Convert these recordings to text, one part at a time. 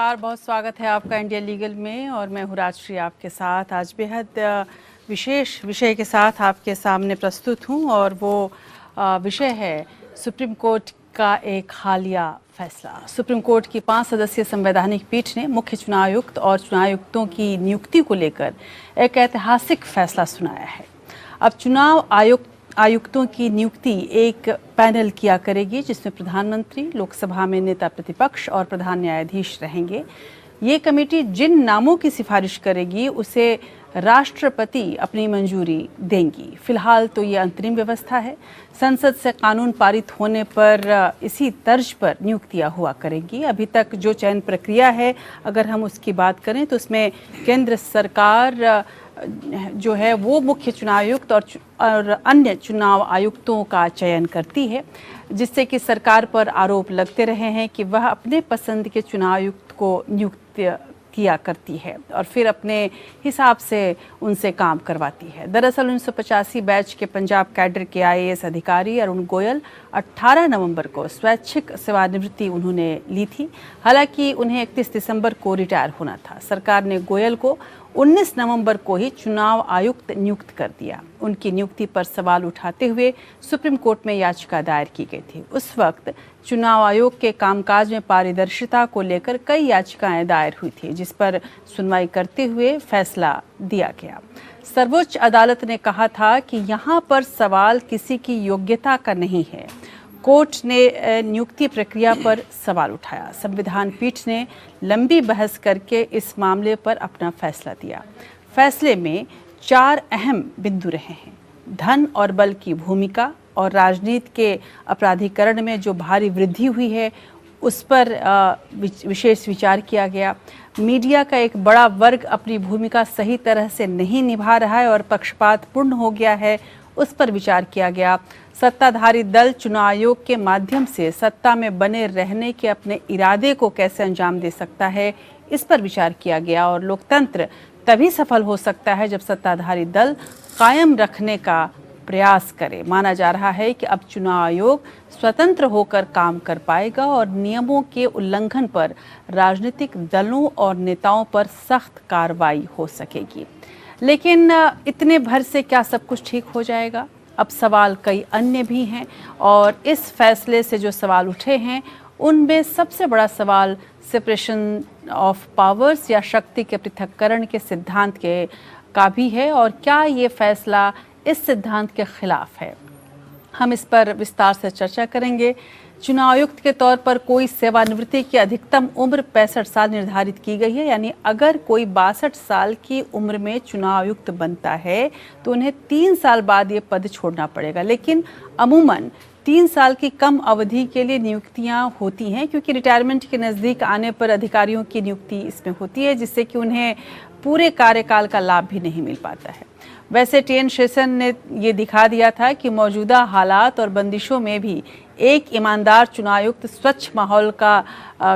नमस्कार, बहुत स्वागत है आपका इंडिया लीगल में और मैं हूँ राजश्री आपके साथ। आज बेहद विशेष विषय के साथ आपके सामने प्रस्तुत हूँ और वो विषय है सुप्रीम कोर्ट का एक हालिया फैसला। सुप्रीम कोर्ट की 5 सदस्यीय संवैधानिक पीठ ने मुख्य चुनाव आयुक्त और चुनाव आयुक्तों की नियुक्ति को लेकर एक ऐतिहासिक फैसला सुनाया है। अब चुनाव आयुक्तों की नियुक्ति एक पैनल किया करेगी जिसमें प्रधानमंत्री, लोकसभा में नेता प्रतिपक्ष और प्रधान न्यायाधीश रहेंगे। ये कमेटी जिन नामों की सिफारिश करेगी उसे राष्ट्रपति अपनी मंजूरी देंगी। फिलहाल तो ये अंतरिम व्यवस्था है। संसद से कानून पारित होने पर इसी तर्ज पर नियुक्तियां हुआ करेंगी। अभी तक जो चयन प्रक्रिया है, अगर हम उसकी बात करें तो उसमें केंद्र सरकार जो है वो मुख्य चुनाव आयुक्त और अन्य चुनाव आयुक्तों का चयन करती है, जिससे कि सरकार पर आरोप लगते रहे हैं कि वह अपने पसंद के चुनाव आयुक्त को नियुक्त किया करती है और फिर अपने हिसाब से उनसे काम करवाती है। दरअसल 1985 बैच के पंजाब कैडर के आईएएस अधिकारी अरुण गोयल 18 नवंबर को स्वैच्छिक सेवानिवृत्ति उन्होंने ली थी। हालांकि उन्हें 31 दिसंबर को रिटायर होना था। सरकार ने गोयल को 19 नवंबर को ही चुनाव आयुक्त नियुक्त कर दिया। उनकी नियुक्ति पर सवाल उठाते हुए सुप्रीम कोर्ट में याचिका दायर की गई थी। उस वक्त चुनाव आयोग के कामकाज में पारदर्शिता को लेकर कई याचिकाएं दायर हुई थी, जिस पर सुनवाई करते हुए फैसला दिया गया। सर्वोच्च अदालत ने कहा था कि यहाँ पर सवाल किसी की योग्यता का नहीं है। कोर्ट ने नियुक्ति प्रक्रिया पर सवाल उठाया। संविधान पीठ ने लंबी बहस करके इस मामले पर अपना फैसला दिया। फैसले में 4 अहम बिंदु रहे हैं। धन और बल की भूमिका और राजनीति के अपराधीकरण में जो भारी वृद्धि हुई है उस पर विशेष विचार किया गया। मीडिया का एक बड़ा वर्ग अपनी भूमिका सही तरह से नहीं निभा रहा है और पक्षपातपूर्ण हो गया है, उस पर विचार किया गया। सत्ताधारी दल चुनाव आयोग के माध्यम से सत्ता में बने रहने के अपने इरादे को कैसे अंजाम दे सकता है, इस पर विचार किया गया। और लोकतंत्र तभी सफल हो सकता है जब सत्ताधारी दल कायम रखने का प्रयास करे। माना जा रहा है कि अब चुनाव आयोग स्वतंत्र होकर काम कर पाएगा और नियमों के उल्लंघन पर राजनीतिक दलों और नेताओं पर सख्त कार्रवाई हो सकेगी। लेकिन इतने भर से क्या सब कुछ ठीक हो जाएगा? अब सवाल कई अन्य भी हैं और इस फैसले से जो सवाल उठे हैं उनमें सबसे बड़ा सवाल सेपरेशन ऑफ पावर्स या शक्ति के पृथक्करण के सिद्धांत का भी है और क्या ये फैसला इस सिद्धांत के खिलाफ है। हम इस पर विस्तार से चर्चा करेंगे। चुनाव आयुक्त के तौर पर कोई सेवानिवृत्ति की अधिकतम उम्र 65 साल निर्धारित की गई है, यानी अगर कोई 62 साल की उम्र में चुनाव आयुक्त बनता है तो उन्हें 3 साल बाद ये पद छोड़ना पड़ेगा। लेकिन अमूमन 3 साल की कम अवधि के लिए नियुक्तियां होती हैं, क्योंकि रिटायरमेंट के नज़दीक आने पर अधिकारियों की नियुक्ति इसमें होती है, जिससे कि उन्हें पूरे कार्यकाल का लाभ भी नहीं मिल पाता है। वैसे टी.एन. शेषन ने ये दिखा दिया था कि मौजूदा हालात और बंदिशों में भी एक ईमानदार चुनाव आयुक्त स्वच्छ माहौल का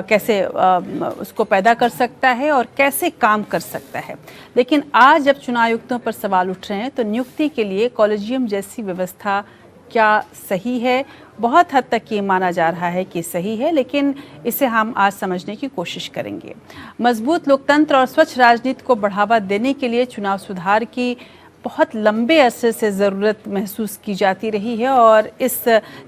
कैसे उसको पैदा कर सकता है और कैसे काम कर सकता है। लेकिन आज जब चुनाव आयुक्तों पर सवाल उठ रहे हैं तो नियुक्ति के लिए कॉलेजियम जैसी व्यवस्था क्या सही है? बहुत हद तक ये माना जा रहा है कि सही है, लेकिन इसे हम आज समझने की कोशिश करेंगे। मजबूत लोकतंत्र और स्वच्छ राजनीति को बढ़ावा देने के लिए चुनाव सुधार की बहुत लंबे अरसे से ज़रूरत महसूस की जाती रही है और इस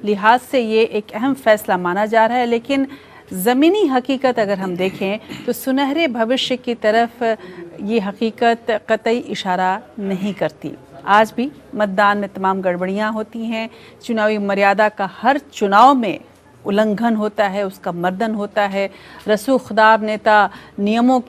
लिहाज से ये एक अहम फैसला माना जा रहा है। लेकिन ज़मीनी हकीकत अगर हम देखें तो सुनहरे भविष्य की तरफ ये हकीकत कतई इशारा नहीं करती। आज भी मतदान में तमाम गड़बड़ियाँ होती हैं। चुनावी मर्यादा का हर चुनाव में उल्लंघन होता है, उसका मर्दन होता है। रसूखदार नेता नियमों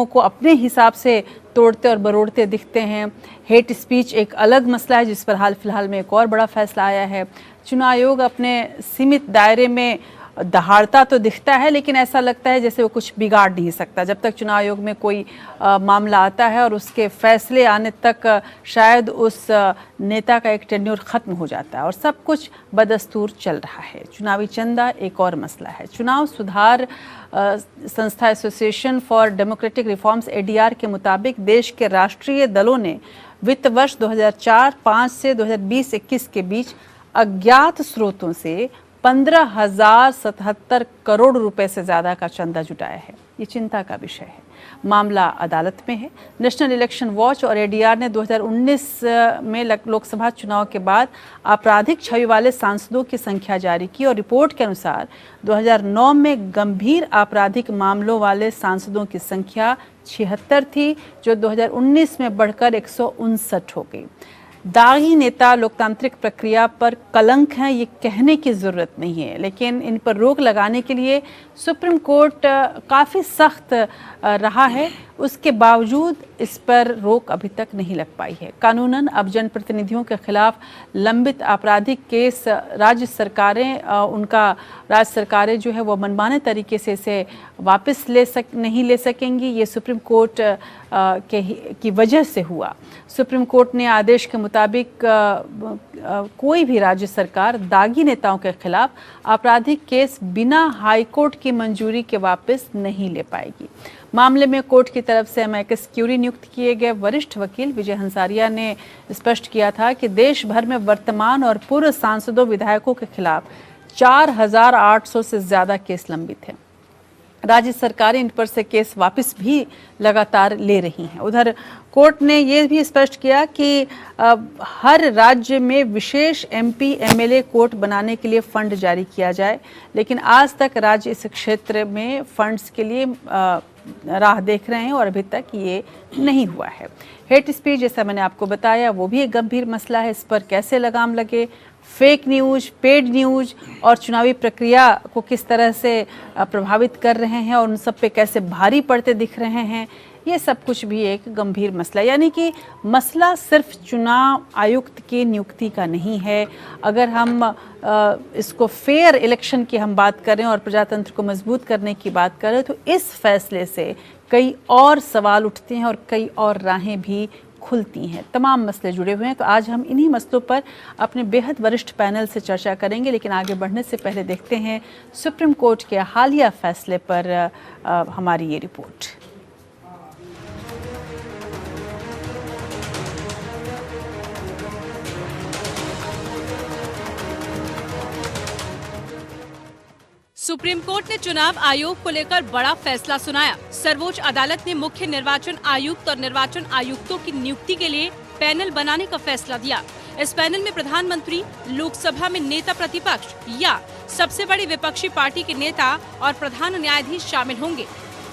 को अपने हिसाब से तोड़ते और बरोड़ते दिखते हैं। हेट स्पीच एक अलग मसला है जिस पर हाल फिलहाल में एक और बड़ा फैसला आया है। चुनाव आयोग अपने सीमित दायरे में दहाड़ता तो दिखता है, लेकिन ऐसा लगता है जैसे वो कुछ बिगाड़ नहीं सकता। जब तक चुनाव आयोग में कोई मामला आता है और उसके फैसले आने तक शायद उस नेता का एक टेन्योर खत्म हो जाता है और सब कुछ बदस्तूर चल रहा है। चुनावी चंदा एक और मसला है। चुनाव सुधार संस्था association for democratic reforms ADR के मुताबिक देश के राष्ट्रीय दलों ने वित्त वर्ष 2004-05 से 2020-21 के बीच अज्ञात स्रोतों से 15,077 करोड़ रुपए से ज़्यादा का चंदा जुटाया है। ये चिंता का विषय है। मामला अदालत में है। नेशनल इलेक्शन वॉच और एडीआर ने 2019 में लोकसभा चुनाव के बाद आपराधिक छवि वाले सांसदों की संख्या जारी की और रिपोर्ट के अनुसार 2009 में गंभीर आपराधिक मामलों वाले सांसदों की संख्या 76 थी, जो 2019 में बढ़कर 159 हो गई। दागी नेता लोकतांत्रिक प्रक्रिया पर कलंक हैं, ये कहने की ज़रूरत नहीं है, लेकिन इन पर रोक लगाने के लिए सुप्रीम कोर्ट काफ़ी सख्त रहा है। उसके बावजूद इस पर रोक अभी तक नहीं लग पाई है। कानूनन अब जनप्रतिनिधियों के खिलाफ लंबित आपराधिक केस राज्य सरकारें जो है वो मनमाने तरीके से इसे वापस नहीं ले सकेंगी। ये सुप्रीम कोर्ट की वजह से हुआ। सुप्रीम कोर्ट ने आदेश के मुताबिक कोई भी राज्य सरकार दागी नेताओं के खिलाफ आपराधिक केस बिना हाई कोर्ट की मंजूरी के वापस नहीं ले पाएगी। मामले में कोर्ट की तरफ से अमिकस क्यूरी नियुक्त किए गए वरिष्ठ वकील विजय हंसारिया ने स्पष्ट किया था कि देश भर में वर्तमान और पूर्व सांसदों विधायकों के खिलाफ 4,800 से ज़्यादा केस लंबित हैं। राज्य सरकारें इन पर से केस वापस भी लगातार ले रही हैं। उधर कोर्ट ने यह भी स्पष्ट किया कि हर राज्य में विशेष एमपी एमएलए कोर्ट बनाने के लिए फंड जारी किया जाए, लेकिन आज तक राज्य इस क्षेत्र में फंड्स के लिए राह देख रहे हैं और अभी तक ये नहीं हुआ है। हेट स्पीच, जैसा मैंने आपको बताया, वो भी एक गंभीर मसला है। इस पर कैसे लगाम लगे, फेक न्यूज़, पेड न्यूज़ और चुनावी प्रक्रिया को किस तरह से प्रभावित कर रहे हैं और उन सब पे कैसे भारी पड़ते दिख रहे हैं, ये सब कुछ भी एक गंभीर मसला है। यानी कि मसला सिर्फ चुनाव आयुक्त की नियुक्ति का नहीं है। अगर हम इसको फेयर इलेक्शन की हम बात करें और प्रजातंत्र को मजबूत करने की बात करें, तो इस फैसले से कई और सवाल उठते हैं और कई और राहें भी खुलती हैं। तमाम मसले जुड़े हुए हैं। तो आज हम इन्हीं मसलों पर अपने बेहद वरिष्ठ पैनल से चर्चा करेंगे, लेकिन आगे बढ़ने से पहले देखते हैं सुप्रीम कोर्ट के हालिया फैसले पर हमारी ये रिपोर्ट। सुप्रीम कोर्ट ने चुनाव आयोग को लेकर बड़ा फैसला सुनाया। सर्वोच्च अदालत ने मुख्य निर्वाचन आयुक्त और निर्वाचन आयुक्तों की नियुक्ति के लिए पैनल बनाने का फैसला दिया। इस पैनल में प्रधानमंत्री, लोकसभा में नेता प्रतिपक्ष या सबसे बड़ी विपक्षी पार्टी के नेता और प्रधान न्यायाधीश शामिल होंगे।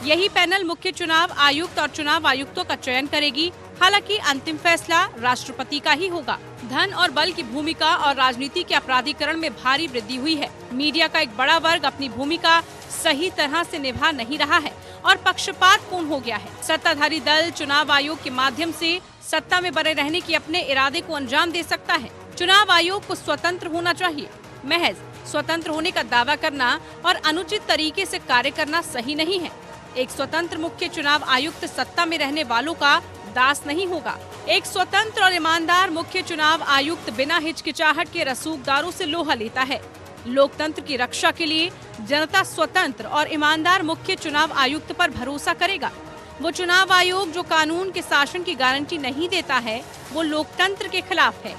यही पैनल मुख्य चुनाव आयुक्त और चुनाव आयुक्तों का चयन करेगी। हालांकि अंतिम फैसला राष्ट्रपति का ही होगा। धन और बल की भूमिका और राजनीति के अपराधीकरण में भारी वृद्धि हुई है। मीडिया का एक बड़ा वर्ग अपनी भूमिका सही तरह से निभा नहीं रहा है और पक्षपातपूर्ण हो गया है। सत्ताधारी दल चुनाव आयोग के माध्यम से सत्ता में बने रहने की अपने इरादे को अंजाम दे सकता है। चुनाव आयोग को स्वतंत्र होना चाहिए। महज स्वतंत्र होने का दावा करना और अनुचित तरीके से कार्य करना सही नहीं है। एक स्वतंत्र मुख्य चुनाव आयुक्त सत्ता में रहने वालों का दास नहीं होगा। एक स्वतंत्र और ईमानदार मुख्य चुनाव आयुक्त बिना हिचकिचाहट के रसूखदारों से लोहा लेता है। लोकतंत्र की रक्षा के लिए जनता स्वतंत्र और ईमानदार मुख्य चुनाव आयुक्त पर भरोसा करेगा। वो चुनाव आयोग जो कानून के शासन की गारंटी नहीं देता है, वो लोकतंत्र के खिलाफ है।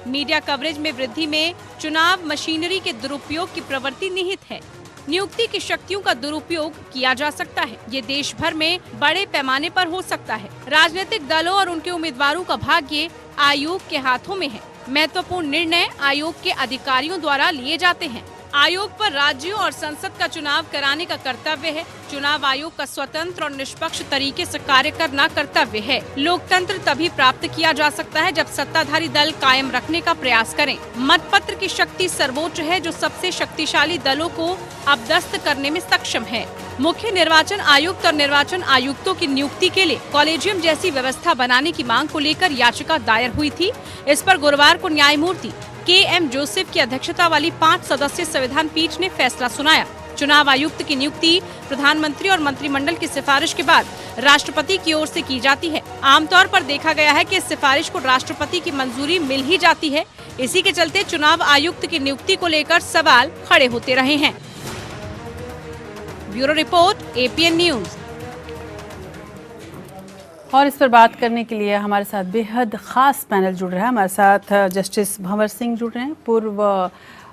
मीडिया कवरेज में वृद्धि में चुनाव मशीनरी के दुरुपयोग की प्रवृत्ति निहित है। नियुक्ति की शक्तियों का दुरुपयोग किया जा सकता है। ये देश भर में बड़े पैमाने पर हो सकता है। राजनीतिक दलों और उनके उम्मीदवारों का भाग्य आयोग के हाथों में है। महत्वपूर्ण निर्णय आयोग के अधिकारियों द्वारा लिए जाते हैं। आयोग पर राज्यों और संसद का चुनाव कराने का कर्तव्य है। चुनाव आयोग का स्वतंत्र और निष्पक्ष तरीके से कार्य करना कर्तव्य है। लोकतंत्र तभी प्राप्त किया जा सकता है जब सत्ताधारी दल कायम रखने का प्रयास करें। मतपत्र की शक्ति सर्वोच्च है, जो सबसे शक्तिशाली दलों को अपदस्थ करने में सक्षम है। मुख्य निर्वाचन आयुक्त और निर्वाचन आयुक्तों की नियुक्ति के लिए कॉलेजियम जैसी व्यवस्था बनाने की मांग को लेकर याचिका दायर हुई थी। इस पर गुरुवार को न्यायमूर्ति के.एम. जोसेफ की अध्यक्षता वाली 5 सदस्यीय संविधान पीठ ने फैसला सुनाया। चुनाव आयुक्त की नियुक्ति प्रधानमंत्री और मंत्रिमंडल की सिफारिश के बाद राष्ट्रपति की ओर से की जाती है। आमतौर पर देखा गया है कि इस सिफारिश को राष्ट्रपति की मंजूरी मिल ही जाती है। इसी के चलते चुनाव आयुक्त की नियुक्ति को लेकर सवाल खड़े होते रहे हैं। Bureau report, APN news. और इस पर बात करने के लिए हमारे साथ बेहद ख़ास पैनल जुड़ रहा है। हमारे साथ जस्टिस भंवर सिंह जुड़ रहे हैं, पूर्व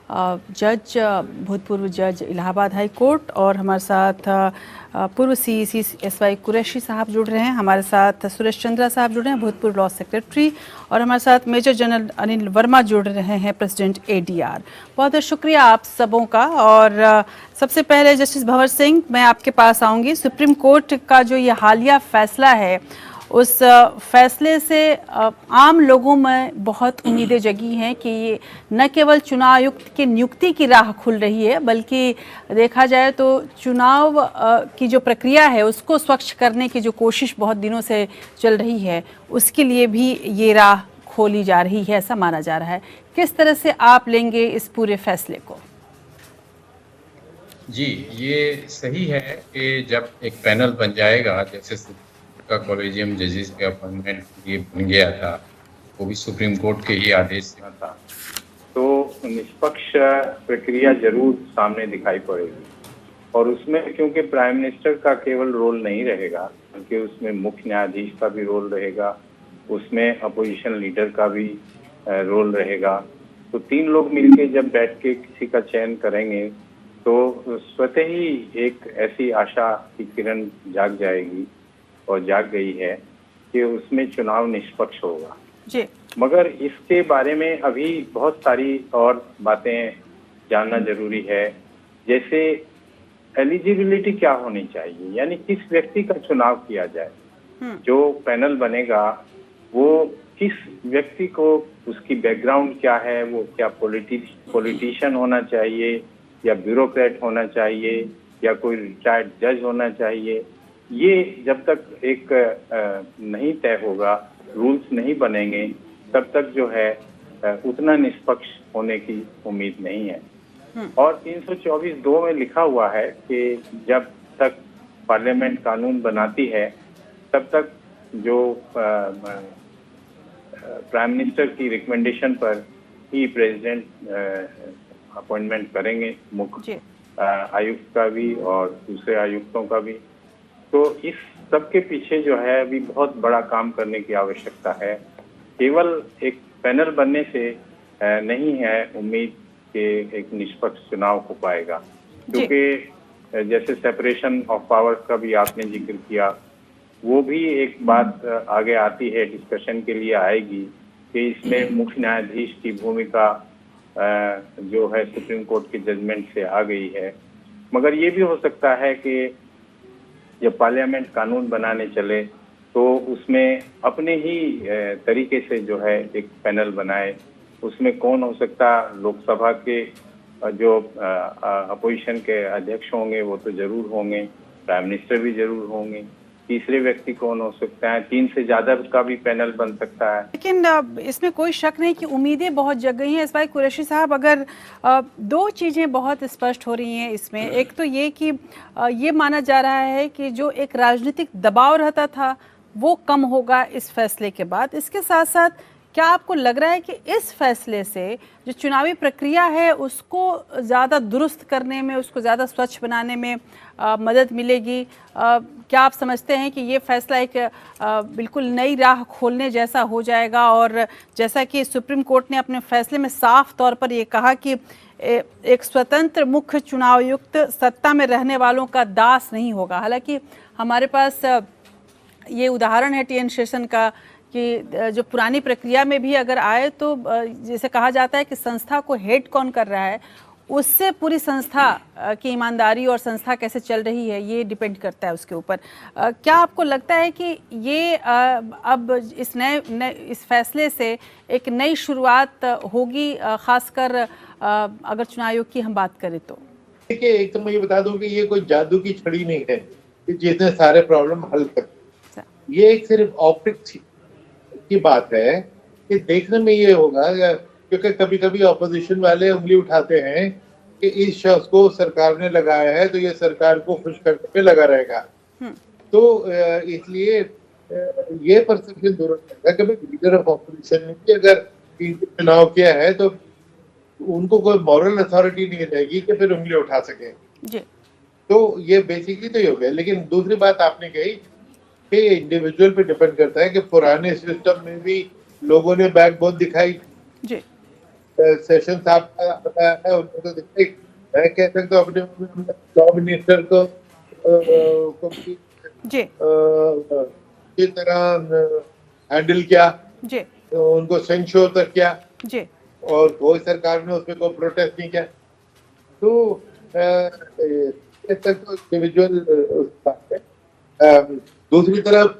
जज, भूतपूर्व जज इलाहाबाद हाई कोर्ट, और हमारे साथ पूर्व CEC SY कुरैशी साहब जुड़ रहे हैं, हमारे साथ सुरेश चंद्रा साहब जुड़ रहे हैं, भूतपूर्व लॉ सेक्रेटरी, और हमारे साथ मेजर जनरल अनिल वर्मा जुड़ रहे हैं, प्रेसिडेंट ADR। बहुत बहुत शुक्रिया आप सबों का। और सबसे पहले जस्टिस भंवर सिंह, मैं आपके पास आऊँगी। सुप्रीम कोर्ट का जो ये हालिया फैसला है, उस फैसले से आम लोगों में बहुत उम्मीदें जगी हैं कि ये न केवल चुनाव आयुक्त की नियुक्ति की राह खुल रही है, बल्कि देखा जाए तो चुनाव की जो प्रक्रिया है उसको स्वच्छ करने की जो कोशिश बहुत दिनों से चल रही है, उसके लिए भी ये राह खोली जा रही है, ऐसा माना जा रहा है। किस तरह से आप लेंगे इस पूरे फैसले को? जी, ये सही है कि जब एक पैनल बन जाएगा, जैसे का कॉलेजियम जजेस के अपॉइंटमेंट ये बन गया था, वो भी सुप्रीम कोर्ट के ही आदेश से था, तो निष्पक्ष प्रक्रिया जरूर सामने दिखाई पड़ेगी। और उसमें क्योंकि प्राइम मिनिस्टर का केवल रोल नहीं रहेगा, बल्कि उसमें मुख्य न्यायाधीश का भी रोल रहेगा, उसमें अपोजिशन लीडर का भी रोल रहेगा। तो तीन लोग मिलके जब बैठ के किसी का चयन करेंगे तो स्वतः ही एक ऐसी आशा की किरण जाग जाएगी, और जाग गई है, कि उसमें चुनाव निष्पक्ष होगा जी। मगर इसके बारे में अभी बहुत सारी और बातें जानना जरूरी है। जैसे एलिजिबिलिटी क्या होनी चाहिए, यानी किस व्यक्ति का चुनाव किया जाए, जो पैनल बनेगा वो किस व्यक्ति को, उसकी बैकग्राउंड क्या है, वो क्या पॉलिटिशियन होना चाहिए या ब्यूरोक्रेट होना चाहिए या कोई रिटायर्ड जज होना चाहिए, ये जब तक एक नहीं तय होगा, रूल्स नहीं बनेंगे, तब तक जो है उतना निष्पक्ष होने की उम्मीद नहीं है। और 324(2) में लिखा हुआ है कि जब तक पार्लियामेंट कानून बनाती है तब तक जो प्राइम मिनिस्टर की रिकमेंडेशन पर ही प्रेसिडेंट अपॉइंटमेंट करेंगे, मुख्य आयुक्त का भी और दूसरे आयुक्तों का भी। तो इस सब के पीछे जो है अभी बहुत बड़ा काम करने की आवश्यकता है। केवल एक पैनल बनने से नहीं है उम्मीद कि एक निष्पक्ष चुनाव हो पाएगा, क्योंकि जैसे सेपरेशन ऑफ पावर्स का भी आपने जिक्र किया, वो भी एक बात आगे आती है, डिस्कशन के लिए आएगी कि इसमें मुख्य न्यायाधीश की भूमिका जो है सुप्रीम कोर्ट के जजमेंट से आ गई है। मगर ये भी हो सकता है कि जब पार्लियामेंट कानून बनाने चले तो उसमें अपने ही तरीके से जो है एक पैनल बनाए। उसमें कौन हो सकता, लोकसभा के जो अपोजिशन के अध्यक्ष होंगे वो तो जरूर होंगे, प्राइम मिनिस्टर भी जरूर होंगे, तीसरे व्यक्ति कौन हो सकता है, 3 से ज्यादा का भी पैनल बन सकता है। लेकिन इसमें कोई शक नहीं कि उम्मीदें बहुत जग गई हैं। SY कुरैशी साहब, अगर 2 चीज़ें बहुत स्पष्ट हो रही हैं इसमें, एक तो ये कि ये माना जा रहा है कि जो एक राजनीतिक दबाव रहता था वो कम होगा इस फैसले के बाद। इसके साथ साथ क्या आपको लग रहा है कि इस फैसले से जो चुनावी प्रक्रिया है उसको ज़्यादा दुरुस्त करने में, उसको ज़्यादा स्वच्छ बनाने में मदद मिलेगी? क्या आप समझते हैं कि ये फैसला एक बिल्कुल नई राह खोलने जैसा हो जाएगा? और जैसा कि सुप्रीम कोर्ट ने अपने फैसले में साफ तौर पर ये कहा कि एक स्वतंत्र मुख्य चुनाव आयुक्त सत्ता में रहने वालों का दास नहीं होगा। हालांकि हमारे पास ये उदाहरण है TN शेषन का कि जो पुरानी प्रक्रिया में भी अगर आए तो जैसे कहा जाता है कि संस्था को हेड कौन कर रहा है, उससे पूरी संस्था की ईमानदारी और संस्था कैसे चल रही है ये डिपेंड करता है उसके ऊपर। क्या आपको लगता है कि ये अब इस इस फैसले से एक नई शुरुआत होगी, खासकर अगर चुनाव आयोग की हम बात करें तो? देखिए, एक तो मैं ये बता दूं कि ये कोई जादू की छड़ी नहीं है कि जितने सारे प्रॉब्लम हल कर, ये एक सिर्फ ऑप्टिक्स की बात है कि देखने में ये होगा, क्योंकि कभी कभी ऑपोजिशन वाले उंगली उठाते हैं कि इस शख्स को सरकार ने लगाया है तो ये सरकार को खुश करने पे लगा रहेगा। तो इसलिए ये परसेप्शन दूर रहेगा कि लीडर ऑफ ऑपोजिशन ने भी अगर चुनाव किया है तो उनको कोई मॉरल अथॉरिटी नहीं रहेगी कि फिर उंगली उठा सके जी। तो ये बेसिकली तो ये हो गया। लेकिन दूसरी बात आपने कही कि इंडिविजुअल पे डिपेंड करता है कि पुराने सिस्टम में भी लोगों ने बैकबोन दिखाई जी। सेशन साहब का बताया है, उनको तो देखते मैं कह सकता हूँ अपने लॉ मिनिस्टर को जी किस तरह हैंडल किया, जी तो उनको सेंश्योर तक किया जी और कोई सरकार ने उसमें कोई प्रोटेस्ट नहीं किया। तो तक तो इंडिविजुअल बात है। दूसरी तरफ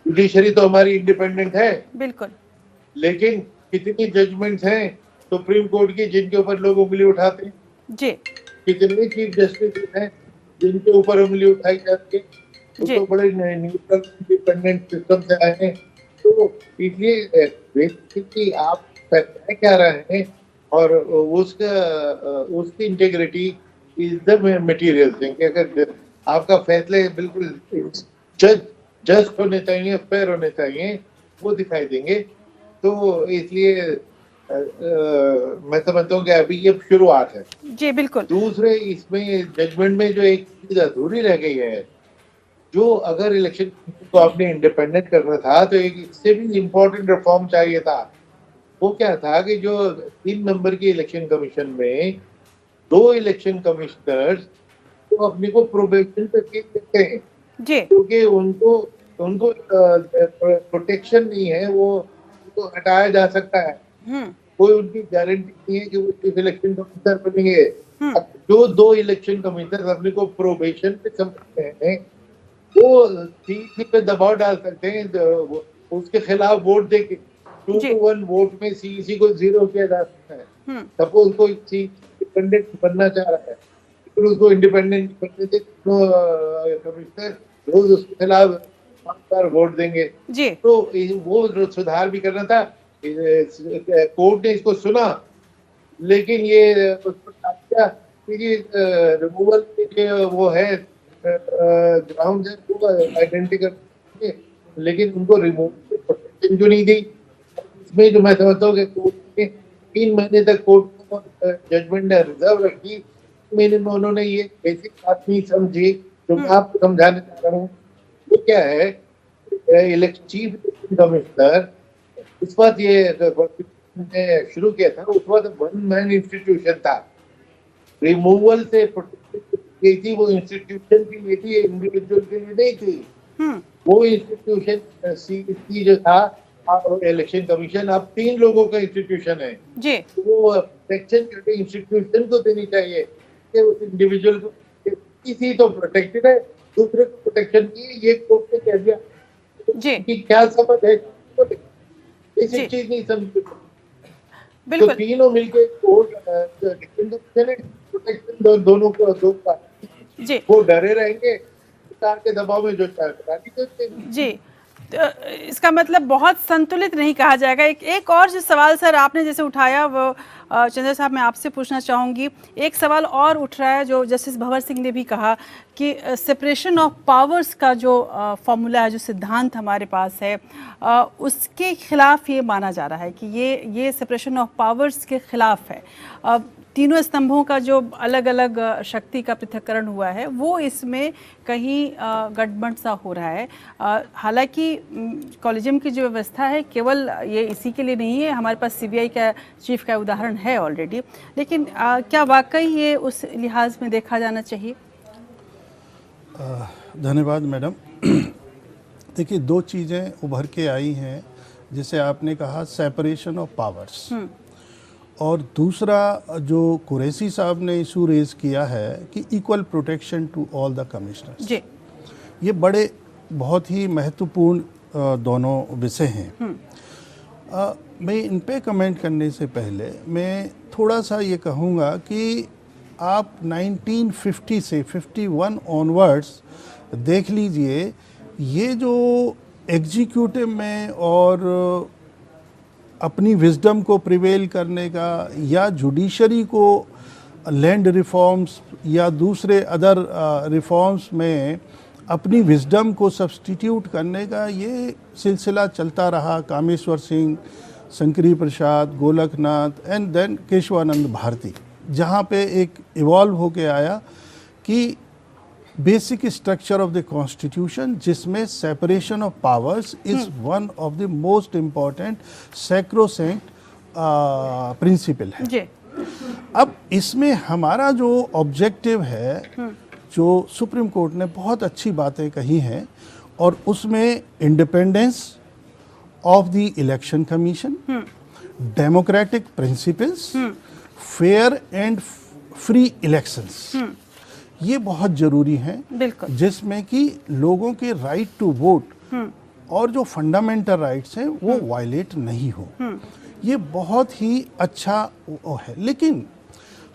जुडिशरी तो हमारी इंडिपेंडेंट है, बिल्कुल, लेकिन कितनी जजमेंट्स हैं सुप्रीम कोर्ट की जिनके ऊपर लोग उंगली उठाते हैं, जी कितने चीफ जस्टिस हैं जिनके ऊपर उंगली उठाई जाती है, वो जी तो बड़े न्यूट्रल इंडिपेंडेंट सिस्टम से आए हैं। तो इसलिए बेसिकली आप कह क्या रहे हैं और उसकी integrity is the material thing. अगर आपका फैसले बिल्कुल जस्ट होने चाहिए, फेयर होने चाहिए, वो दिखाई देंगे। तो इसलिए मैं समझता हूँ कि अभी ये शुरुआत है। जी बिल्कुल। दूसरे इसमें जजमेंट में जो एक चीज अधूरी रह गई है, जो अगर इलेक्शन को आपने इंडिपेंडेंट करना था तो एक इससे भी इम्पोर्टेंट रिफॉर्म चाहिए था। वो क्या था कि जो 3 मेंबर की इलेक्शन कमीशन में 2 इलेक्शन कमिश्नर्स तो अपने को प्रोबेशन पे केस देते हैं जी क्योंकि उनको प्रोटेक्शन नहीं है, वो उनको हटाया जा सकता है, कोई उनकी गारंटी नहीं है कि वो चीफ इलेक्शन कमिश्नर बनेंगे। अब जो 2 इलेक्शन कमिश्नर अपने को प्रोबेशन पे समझते हैं वो सीसी पे दबाव डाल सकते हैं, उसके खिलाफ वोट देके 2-1 वोट में सीसी को 0 किया जा सकता है। सपोज कोई इंडिपेंडेंट बनना चाह रहा है, फिर उसको इंडिपेंडेंट बनने से कमिश्नर रोज उसके खिलाफ 5 बार वोट देंगे। जी तो वो सुधार भी करना था। कोर्ट ने इसको सुना, लेकिन ये रिमूवल के वो है ग्राउंड है वो आइडेंटिटी, लेकिन उनको रिमूव प्रोटेक्शन जो नहीं दी। इसमें जो मैं समझता हूँ कि कोर्ट ने 3 महीने तक कोर्ट को जजमेंट ने रिजर्व रखी, महीने में उन्होंने ये बेसिक बात नहीं समझी जो मैं आपको समझाने चाह रहा हूँ। वो क्या है, चीफ इलेक्शन कमिश्नर उस वक्त ये शुरू किया था, उस वक्त 1 मैन इंस्टीट्यूशन था। रिमूवल से गई थी, वो इंस्टीट्यूशन के लिए थी, इंडिविजुअल के लिए नहीं थी। वो इंस्टीट्यूशन सीईसी जो था इलेक्शन कमीशन अब 3 लोगों का इंस्टीट्यूशन है जी। वो प्रोटेक्शन इंस्टीट्यूशन को देनी चाहिए कि उस इंडिविजुअल को, किसी तो प्रोटेक्टेड है, दूसरे को प्रोटेक्शन की, ये कोर्ट ने कह दिया जी कि क्या समझ है, ऐसी चीज नहीं समझ। तो तीनों मिलके कोर्ट प्रोटेक्शन दोनों को दो जी वो डरे रहेंगे सरकार के दबाव में जो चाहे जी। तो इसका मतलब बहुत संतुलित नहीं कहा जाएगा। एक और जो सवाल सर आपने जैसे उठाया वो चंद्र साहब मैं आपसे पूछना चाहूँगी। एक सवाल और उठ रहा है जो जस्टिस भंवर सिंह ने भी कहा कि सेपरेशन ऑफ पावर्स का जो फॉर्मूला है, जो सिद्धांत हमारे पास है, उसके खिलाफ ये माना जा रहा है कि ये सेपरेशन ऑफ पावर्स के खिलाफ है। तीनों स्तंभों का जो अलग अलग शक्ति का पृथक्करण हुआ है वो इसमें कहीं गड़बड़ सा हो रहा है। हालांकि कॉलेजियम की जो व्यवस्था है केवल ये इसी के लिए नहीं है, हमारे पास सीबीआई का चीफ का उदाहरण है ऑलरेडी, लेकिन क्या वाकई ये उस लिहाज में देखा जाना चाहिए? धन्यवाद मैडम। देखिए 2 चीज़ें उभर के आई हैं, जैसे आपने कहा सेपरेशन ऑफ पावर्स, और दूसरा जो कुरैशी साहब ने इशू रेज किया है कि equal protection to all the commissioners जी। ये बड़े बहुत ही महत्वपूर्ण दोनों विषय हैं। मैं इन पे कमेंट करने से पहले मैं थोड़ा सा ये कहूँगा कि आप 1950 से 51 ऑनवर्ड्स देख लीजिए, ये जो एग्जीक्यूटिव में और अपनी विजडम को प्रिवेल करने का या जुडिशरी को लैंड रिफॉर्म्स या दूसरे अदर रिफॉर्म्स में अपनी विजडम को सब्स्टिट्यूट करने का ये सिलसिला चलता रहा। कामेश्वर सिंह, शंकरी प्रसाद, गोलकनाथ एंड देन केशवानंद भारती, जहाँ पे एक इवॉल्व होके आया कि basic structure of the constitution जिसमें separation of powers is one of the most important sacrosanct principle है। जी। अब इसमें हमारा जो ऑब्जेक्टिव है, जो सुप्रीम कोर्ट ने बहुत अच्छी बातें कही हैं, और उसमें independence of the election commission, democratic principles, fair and free elections, ये बहुत जरूरी है, बिल्कुल, जिसमें कि लोगों के राइट टू वोट और जो फंडामेंटल राइट्स हैं वो वायलेट नहीं हो। ये बहुत ही अच्छा वो है। लेकिन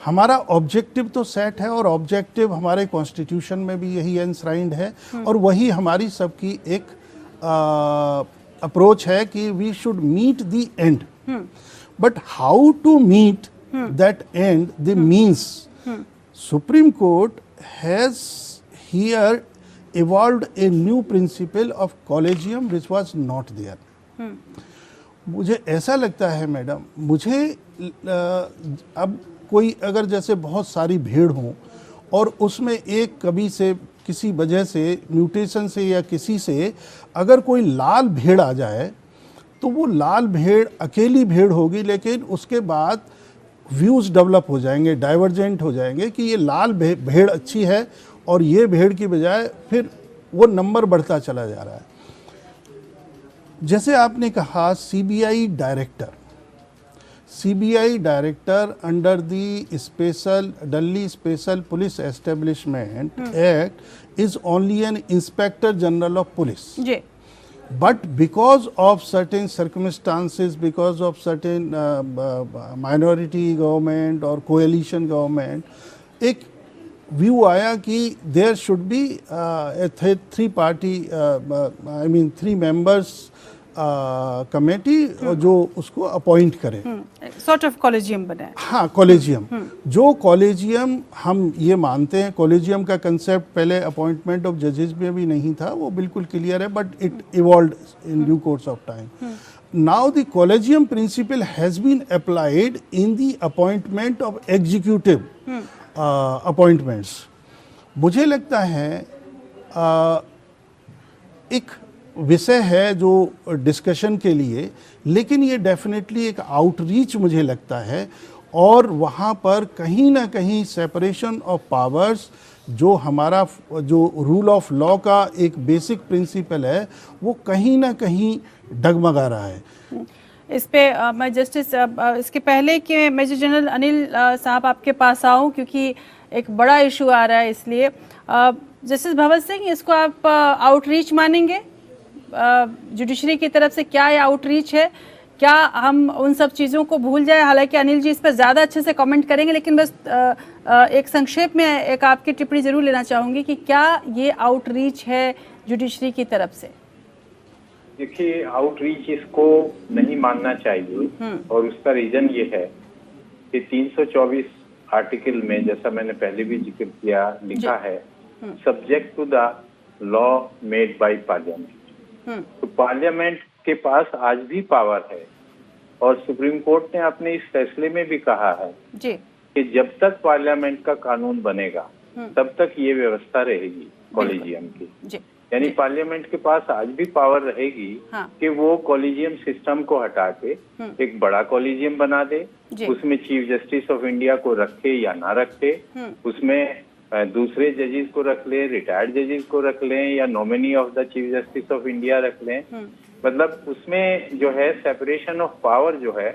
हमारा ऑब्जेक्टिव तो सेट है, और ऑब्जेक्टिव हमारे कॉन्स्टिट्यूशन में भी यही एनश्राइंड है, और वही हमारी सबकी एक अप्रोच है कि we should meet the end. But how to meet that end, the means, supreme court has here evolved a new principle of collegium which was not there. मुझे ऐसा लगता है मैडम, मुझे अब कोई अगर जैसे बहुत सारी भीड़ हो और उसमें एक कभी से किसी वजह से म्यूटेशन से या किसी से अगर कोई लाल भेड़ आ जाए, तो वो लाल भेड़ अकेली भेड़ होगी, लेकिन उसके बाद व्यूज़ डेवलप हो जाएंगे, डाइवर्जेंट हो जाएंगे कि ये लाल भेड़ अच्छी है और ये भेड़ की बजाय फिर वो नंबर बढ़ता चला जा रहा है। जैसे आपने कहा CBI director under the special Delhi special police establishment act is only an inspector general of police. जी। But because of certain circumstances, because of certain minority government और coalition government, एक व्यू आया कि there should be three party, I mean 3 members committee जो उसको appoint करे, sort of collegium बना है। हाँ, कॉलेजियम। जो कॉलेजियम हम ये मानते हैं, कॉलेजियम का कंसेप्ट पहले अपॉइंटमेंट ऑफ जजेस में भी नहीं था, वो बिल्कुल क्लियर है, but it evolved in due course of time. Now the collegium principal has been applied in the appointment of executive appointments. मुझे लगता है एक विषय है जो डिस्कशन के लिए, लेकिन ये डेफिनेटली एक आउटरीच मुझे लगता है, और वहाँ पर कहीं ना कहीं सेपरेशन ऑफ पावर्स, जो हमारा जो रूल ऑफ लॉ का एक बेसिक प्रिंसिपल है, वो कहीं ना कहीं डगमगा रहा है। इस पे मैं जस्टिस इसके पहले कि मेजर जनरल अनिल साहब आपके पास आऊँ, क्योंकि एक बड़ा इशू आ रहा है, इसलिए जस्टिस भगत सिंह, इसको आप आउटरीच मानेंगे? जुडिशरी की तरफ से क्या ये आउटरीच है? क्या हम उन सब चीज़ों को भूल जाए? हालांकि अनिल जी इस पर ज़्यादा अच्छे से कमेंट करेंगे, लेकिन बस एक संक्षेप में एक आपकी टिप्पणी ज़रूर लेना चाहूँगी कि क्या ये आउटरीच है जुडिशरी की तरफ से? देखिए, आउटरीच इसको नहीं मानना चाहिए, और उसका रीजन ये है कि 324 आर्टिकल में, जैसा मैंने पहले भी जिक्र किया, लिखा है subject to the law made by parliament. तो पार्लियामेंट के पास आज भी पावर है, और सुप्रीम कोर्ट ने अपने इस फैसले में भी कहा है जी कि जब तक पार्लियामेंट का कानून बनेगा तब तक ये व्यवस्था रहेगी कॉलेजियम की। यानी पार्लियामेंट के पास आज भी पावर रहेगी कि वो कॉलेजियम सिस्टम को हटा के एक बड़ा कॉलेजियम बना दे, उसमें चीफ जस्टिस ऑफ इंडिया को रखे या ना रखे, उसमें दूसरे जजेस को रख ले, रिटायर्ड जजेस को रख लें, या nominee of the chief justice of India रख लें। मतलब उसमें जो है सेपरेशन ऑफ पावर जो है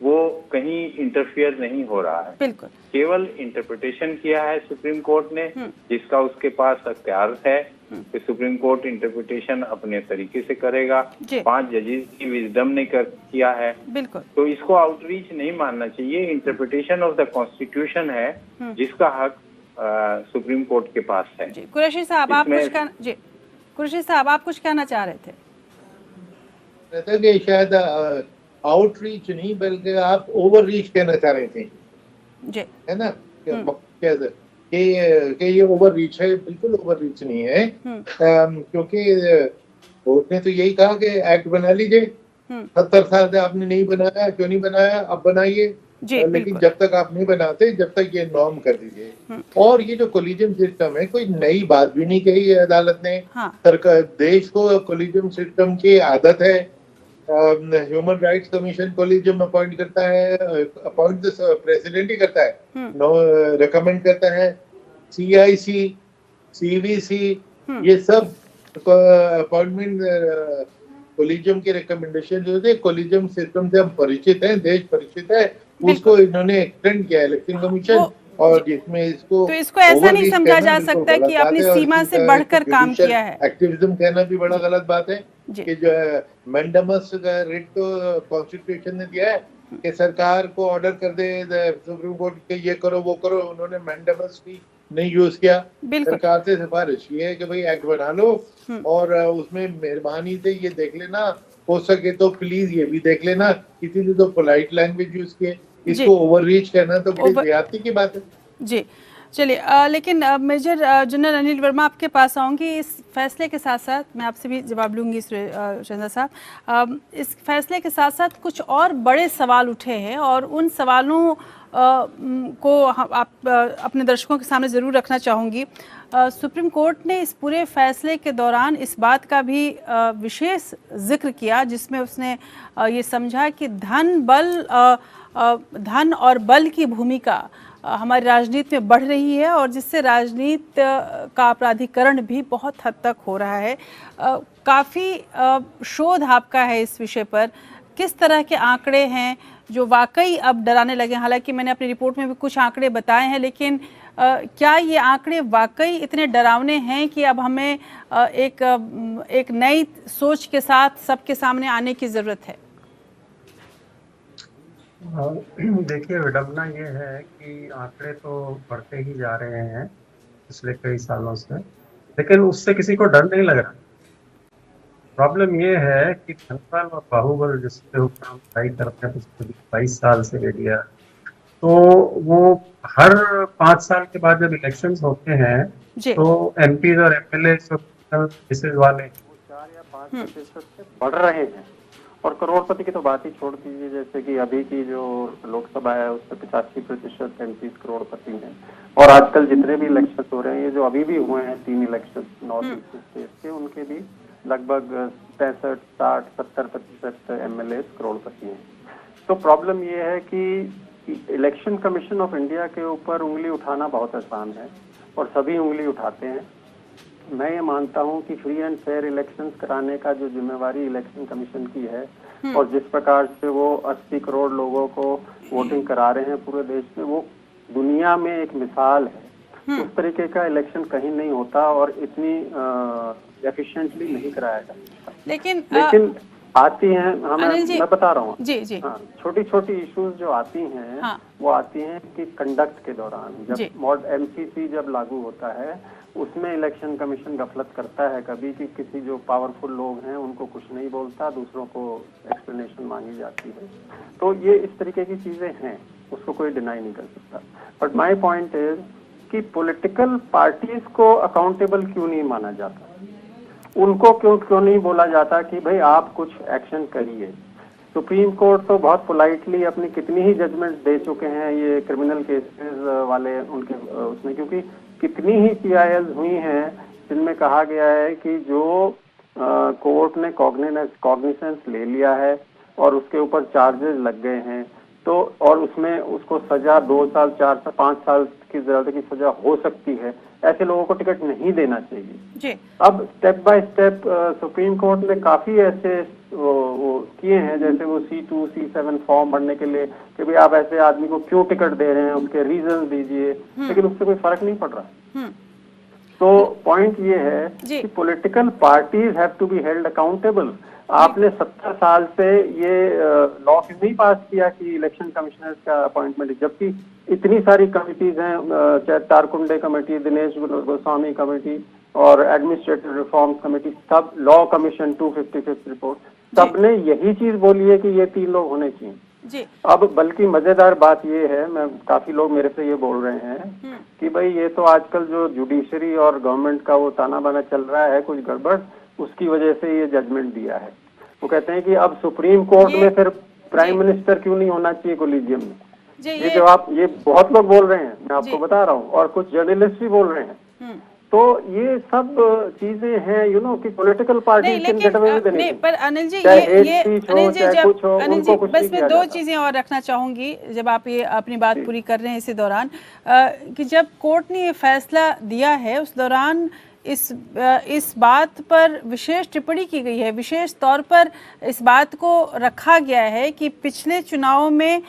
वो कहीं इंटरफियर नहीं हो रहा है, बिल्कुल केवल इंटरप्रिटेशन किया है सुप्रीम कोर्ट ने, जिसका उसके पास अख्तियार है कि सुप्रीम कोर्ट इंटरप्रिटेशन अपने तरीके से करेगा। 5 जजेस की विजडम ने किया है, बिल्कुल। तो इसको आउटरीच नहीं मानना चाहिए। इंटरप्रिटेशन ऑफ द कॉन्स्टिट्यूशन है जिसका हक सुप्रीम कोर्ट के पास है। जी कुरैशी साहब, आप कुछ कहना, जी कुरैशी साहब आप कुछ कहना चाह रहे थे? कहते कि शायद आउटरीच नहीं बल्कि आप ओवर रीच कहना चाह रहे थे, जी है ना? कि ये ओवर रीच है। बिल्कुल ओवर रीच नहीं है, क्योंकि कोर्ट ने तो यही कहा कि एक्ट बना लीजिए। 70 साल से आपने नहीं बनाया, क्यों नहीं बनाया? अब बनाइए, लेकिन जब तक आप नहीं बनाते, जब तक ये नॉर्म कर दीजिए। और ये जो कोलिजियम सिस्टम है, कोई नई बात भी नहीं कही है अदालत ने। सरकार देश को कोलिजियम सिस्टम की आदत है, human rights commission collegium appoint करता है, अपॉइंट प्रेसिडेंट ही करता है, रिकमेंड करता है। CIC, CVC, ये सब अपॉइंटमेंट कोलिजियम की रिकमेंडेशन जो थे, कोलिजियम सिस्टम से हम परिचित हैं, देश परिचित है, उसको इन्होंने एक्सटेंड किया इलेक्शन कमीशन, और जिसमें इसको तो इसको ऐसा नहीं समझा जा सकता कि अपनी सीमा से बढ़कर काम किया है। एक्टिविज्म कहना भी बड़ा गलत बात है कि जो है मैंडेमस का रिट तो कॉन्स्टिट्यूशन ने दिया है कि सरकार को ऑर्डर कर दे सुप्रीम कोर्ट के ये करो वो करो, उन्होंने मैंडेमस भी नहीं यूज किया। सरकार से सिफारिश ये है कि भाई एक्ट बना लो और उसमें मेहरबानी से ये देख लेना, हो सके तो प्लीज ये भी देख लेना, किसी ने तो पोलाइट लैंग्वेज यूज किए, इसको ओवररीच करना तो बड़ी ज्यादती की बात है जी। चलिए, लेकिन मेजर जनरल अनिल वर्मा आपके पास आऊँगी। इस फैसले के साथ साथ मैं आपसे भी जवाब लूँगी शहजाद साहब, इस फैसले के साथ साथ कुछ और बड़े सवाल उठे हैं और उन सवालों को आप अपने दर्शकों के सामने ज़रूर रखना चाहूँगी। सुप्रीम कोर्ट ने इस पूरे फैसले के दौरान इस बात का भी विशेष जिक्र किया जिसमें उसने ये समझा कि धन और बल की भूमिका हमारी राजनीति में बढ़ रही है और जिससे राजनीति का अपराधीकरण भी बहुत हद तक हो रहा है। काफ़ी शोध आपका है इस विषय पर, किस तरह के आंकड़े हैं जो वाकई अब डराने लगे? हालांकि मैंने अपनी रिपोर्ट में भी कुछ आंकड़े बताए हैं, लेकिन क्या ये आंकड़े वाकई इतने डरावने हैं कि अब हमें एक नई सोच के साथ सबके सामने आने की ज़रूरत है? देखिए, विडंबना ये है कि आंकड़े तो बढ़ते ही जा रहे हैं पिछले कई सालों से, लेकिन उससे किसी को डर नहीं लग रहा। प्रॉब्लम ये है कि धनबल और बाहुबल जिसके ऊपर हम लड़ाई करते हैं पिछले 22 साल से मीडिया, तो वो हर 5 साल के बाद जब इलेक्शंस होते हैं तो MP और MLA केसेस वाले 4 या 5% से बढ़ रहे हैं। और करोड़पति की तो बात ही छोड़ दीजिए, जैसे कि अभी की जो लोकसभा है उसमें 85% MPs करोड़पति हैं। और आजकल जितने भी इलेक्शन हो रहे हैं, ये जो अभी भी हुए हैं 3 इलेक्शन नॉर्थ ईस्ट स्टेट के, उनके भी लगभग 65, 60, 70% MLAs करोड़पति हैं। तो प्रॉब्लम ये है कि इलेक्शन कमीशन ऑफ इंडिया के ऊपर उंगली उठाना बहुत आसान है और सभी उंगली उठाते हैं। मैं ये मानता हूं कि फ्री एंड फेयर इलेक्शंस कराने का जो जिम्मेवारी इलेक्शन कमीशन की है और जिस प्रकार से वो 80 करोड़ लोगों को वोटिंग करा रहे हैं पूरे देश में, वो दुनिया में एक मिसाल है। उस तरीके का इलेक्शन कहीं नहीं होता और इतनी एफिशिएंटली नहीं कराया जाता। लेकिन आती हैं, मैं बता रहा हूँ जी, हाँ, छोटी छोटी इश्यूज जो आती हैं, हाँ, वो आती हैं कि कंडक्ट के दौरान जब मॉड MCC जब लागू होता है उसमें इलेक्शन कमीशन गफलत करता है कभी कि किसी जो पावरफुल लोग हैं उनको कुछ नहीं बोलता, दूसरों को एक्सप्लेनेशन मांगी जाती है। तो ये इस तरीके की चीजें हैं, उसको कोई डिनाई नहीं कर सकता। बट माय पॉइंट इज कि पॉलिटिकल पार्टीज को अकाउंटेबल क्यों नहीं माना जाता, उनको क्यों नहीं बोला जाता कि भाई आप कुछ एक्शन करिए। सुप्रीम कोर्ट तो बहुत पोलाइटली अपनी कितनी ही जजमेंट दे चुके हैं ये क्रिमिनल केसेस वाले उनके उसमें, क्योंकि कितनी ही CILs हुई हैं जिनमें कहा गया है कि जो कोर्ट ने कॉग्निसेंस ले लिया है और उसके ऊपर चार्जेस लग गए हैं, तो और उसमें उसको सजा 2 साल, 4 साल, 5 साल की ज्यादा की सजा हो सकती है, ऐसे लोगों को टिकट नहीं देना चाहिए जी। अब step by step supreme court ने काफी ऐसे वो किए हैं, जैसे वो C2, C7 फॉर्म भरने के लिए कि भाई आप ऐसे आदमी को क्यों टिकट दे रहे हैं, उसके रीजन दीजिए, लेकिन उससे कोई फर्क नहीं पड़ रहा। तो पॉइंट ये है कि political parties have to be held accountable. आपने 70 साल से ये लॉ क्यों नहीं पास किया कि इलेक्शन कमिश्नर्स का अपॉइंटमेंट, जबकि इतनी सारी कमिटीज हैं, चाहे तारकुंडे कमेटी, दिनेश गोस्वामी कमेटी और एडमिनिस्ट्रेटिव रिफॉर्म्स कमेटी, सब लॉ कमीशन 255th रिपोर्ट, सबने यही चीज बोली है कि ये 3 लोग होने चाहिए जी। अब बल्कि मजेदार बात ये है, मैं काफी लोग मेरे से ये बोल रहे हैं कि भाई ये तो आजकल जो जुडिशरी और गवर्नमेंट का वो ताना बाना चल रहा है कुछ गड़बड़, उसकी वजह से ये जजमेंट दिया है। वो कहते हैं कि अब सुप्रीम कोर्ट में फिर प्राइम मिनिस्टर क्यों नहीं होना चाहिए कोलिजियम में। ये जवाब ये बहुत लोग बोल रहे हैं, मैं आपको बता रहा हूँ, और कुछ जर्नलिस्ट भी बोल रहे हैं। तो ये सब चीजें हैं कि पॉलिटिकल पार्टी नहीं, पर अनिल जी अनिल जी अनिल जी बस मैं दो चीजें और रखना चाहूंगी जब आप ये अपनी बात पूरी कर रहे हैं इसी दौरान, कि जब कोर्ट ने ये फैसला दिया है उस दौरान इस बात पर विशेष टिप्पणी की गई है, विशेष तौर पर इस बात को रखा गया है कि पिछले चुनाव में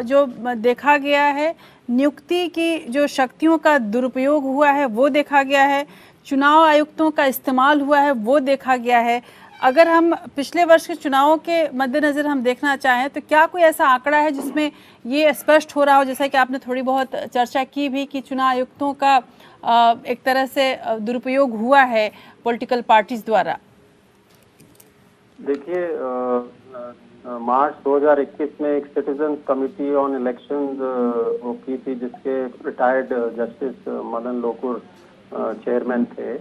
जो देखा गया है नियुक्ति की जो शक्तियों का दुरुपयोग हुआ है वो देखा गया है, चुनाव आयुक्तों का इस्तेमाल हुआ है वो देखा गया है। अगर हम पिछले वर्ष के चुनावों के मद्देनज़र हम देखना चाहें तो क्या कोई ऐसा आंकड़ा है जिसमें ये स्पष्ट हो रहा हो, जैसा कि आपने थोड़ी बहुत चर्चा की भी कि चुनाव आयुक्तों का एक तरह से दुरुपयोग हुआ है पॉलिटिकल पार्टीज द्वारा? देखिए, मार्च 2021 में एक सिटीजन कमिटी ऑन इलेक्शंस वो की थी जिसके retired justice Madan Lokur chairman थे,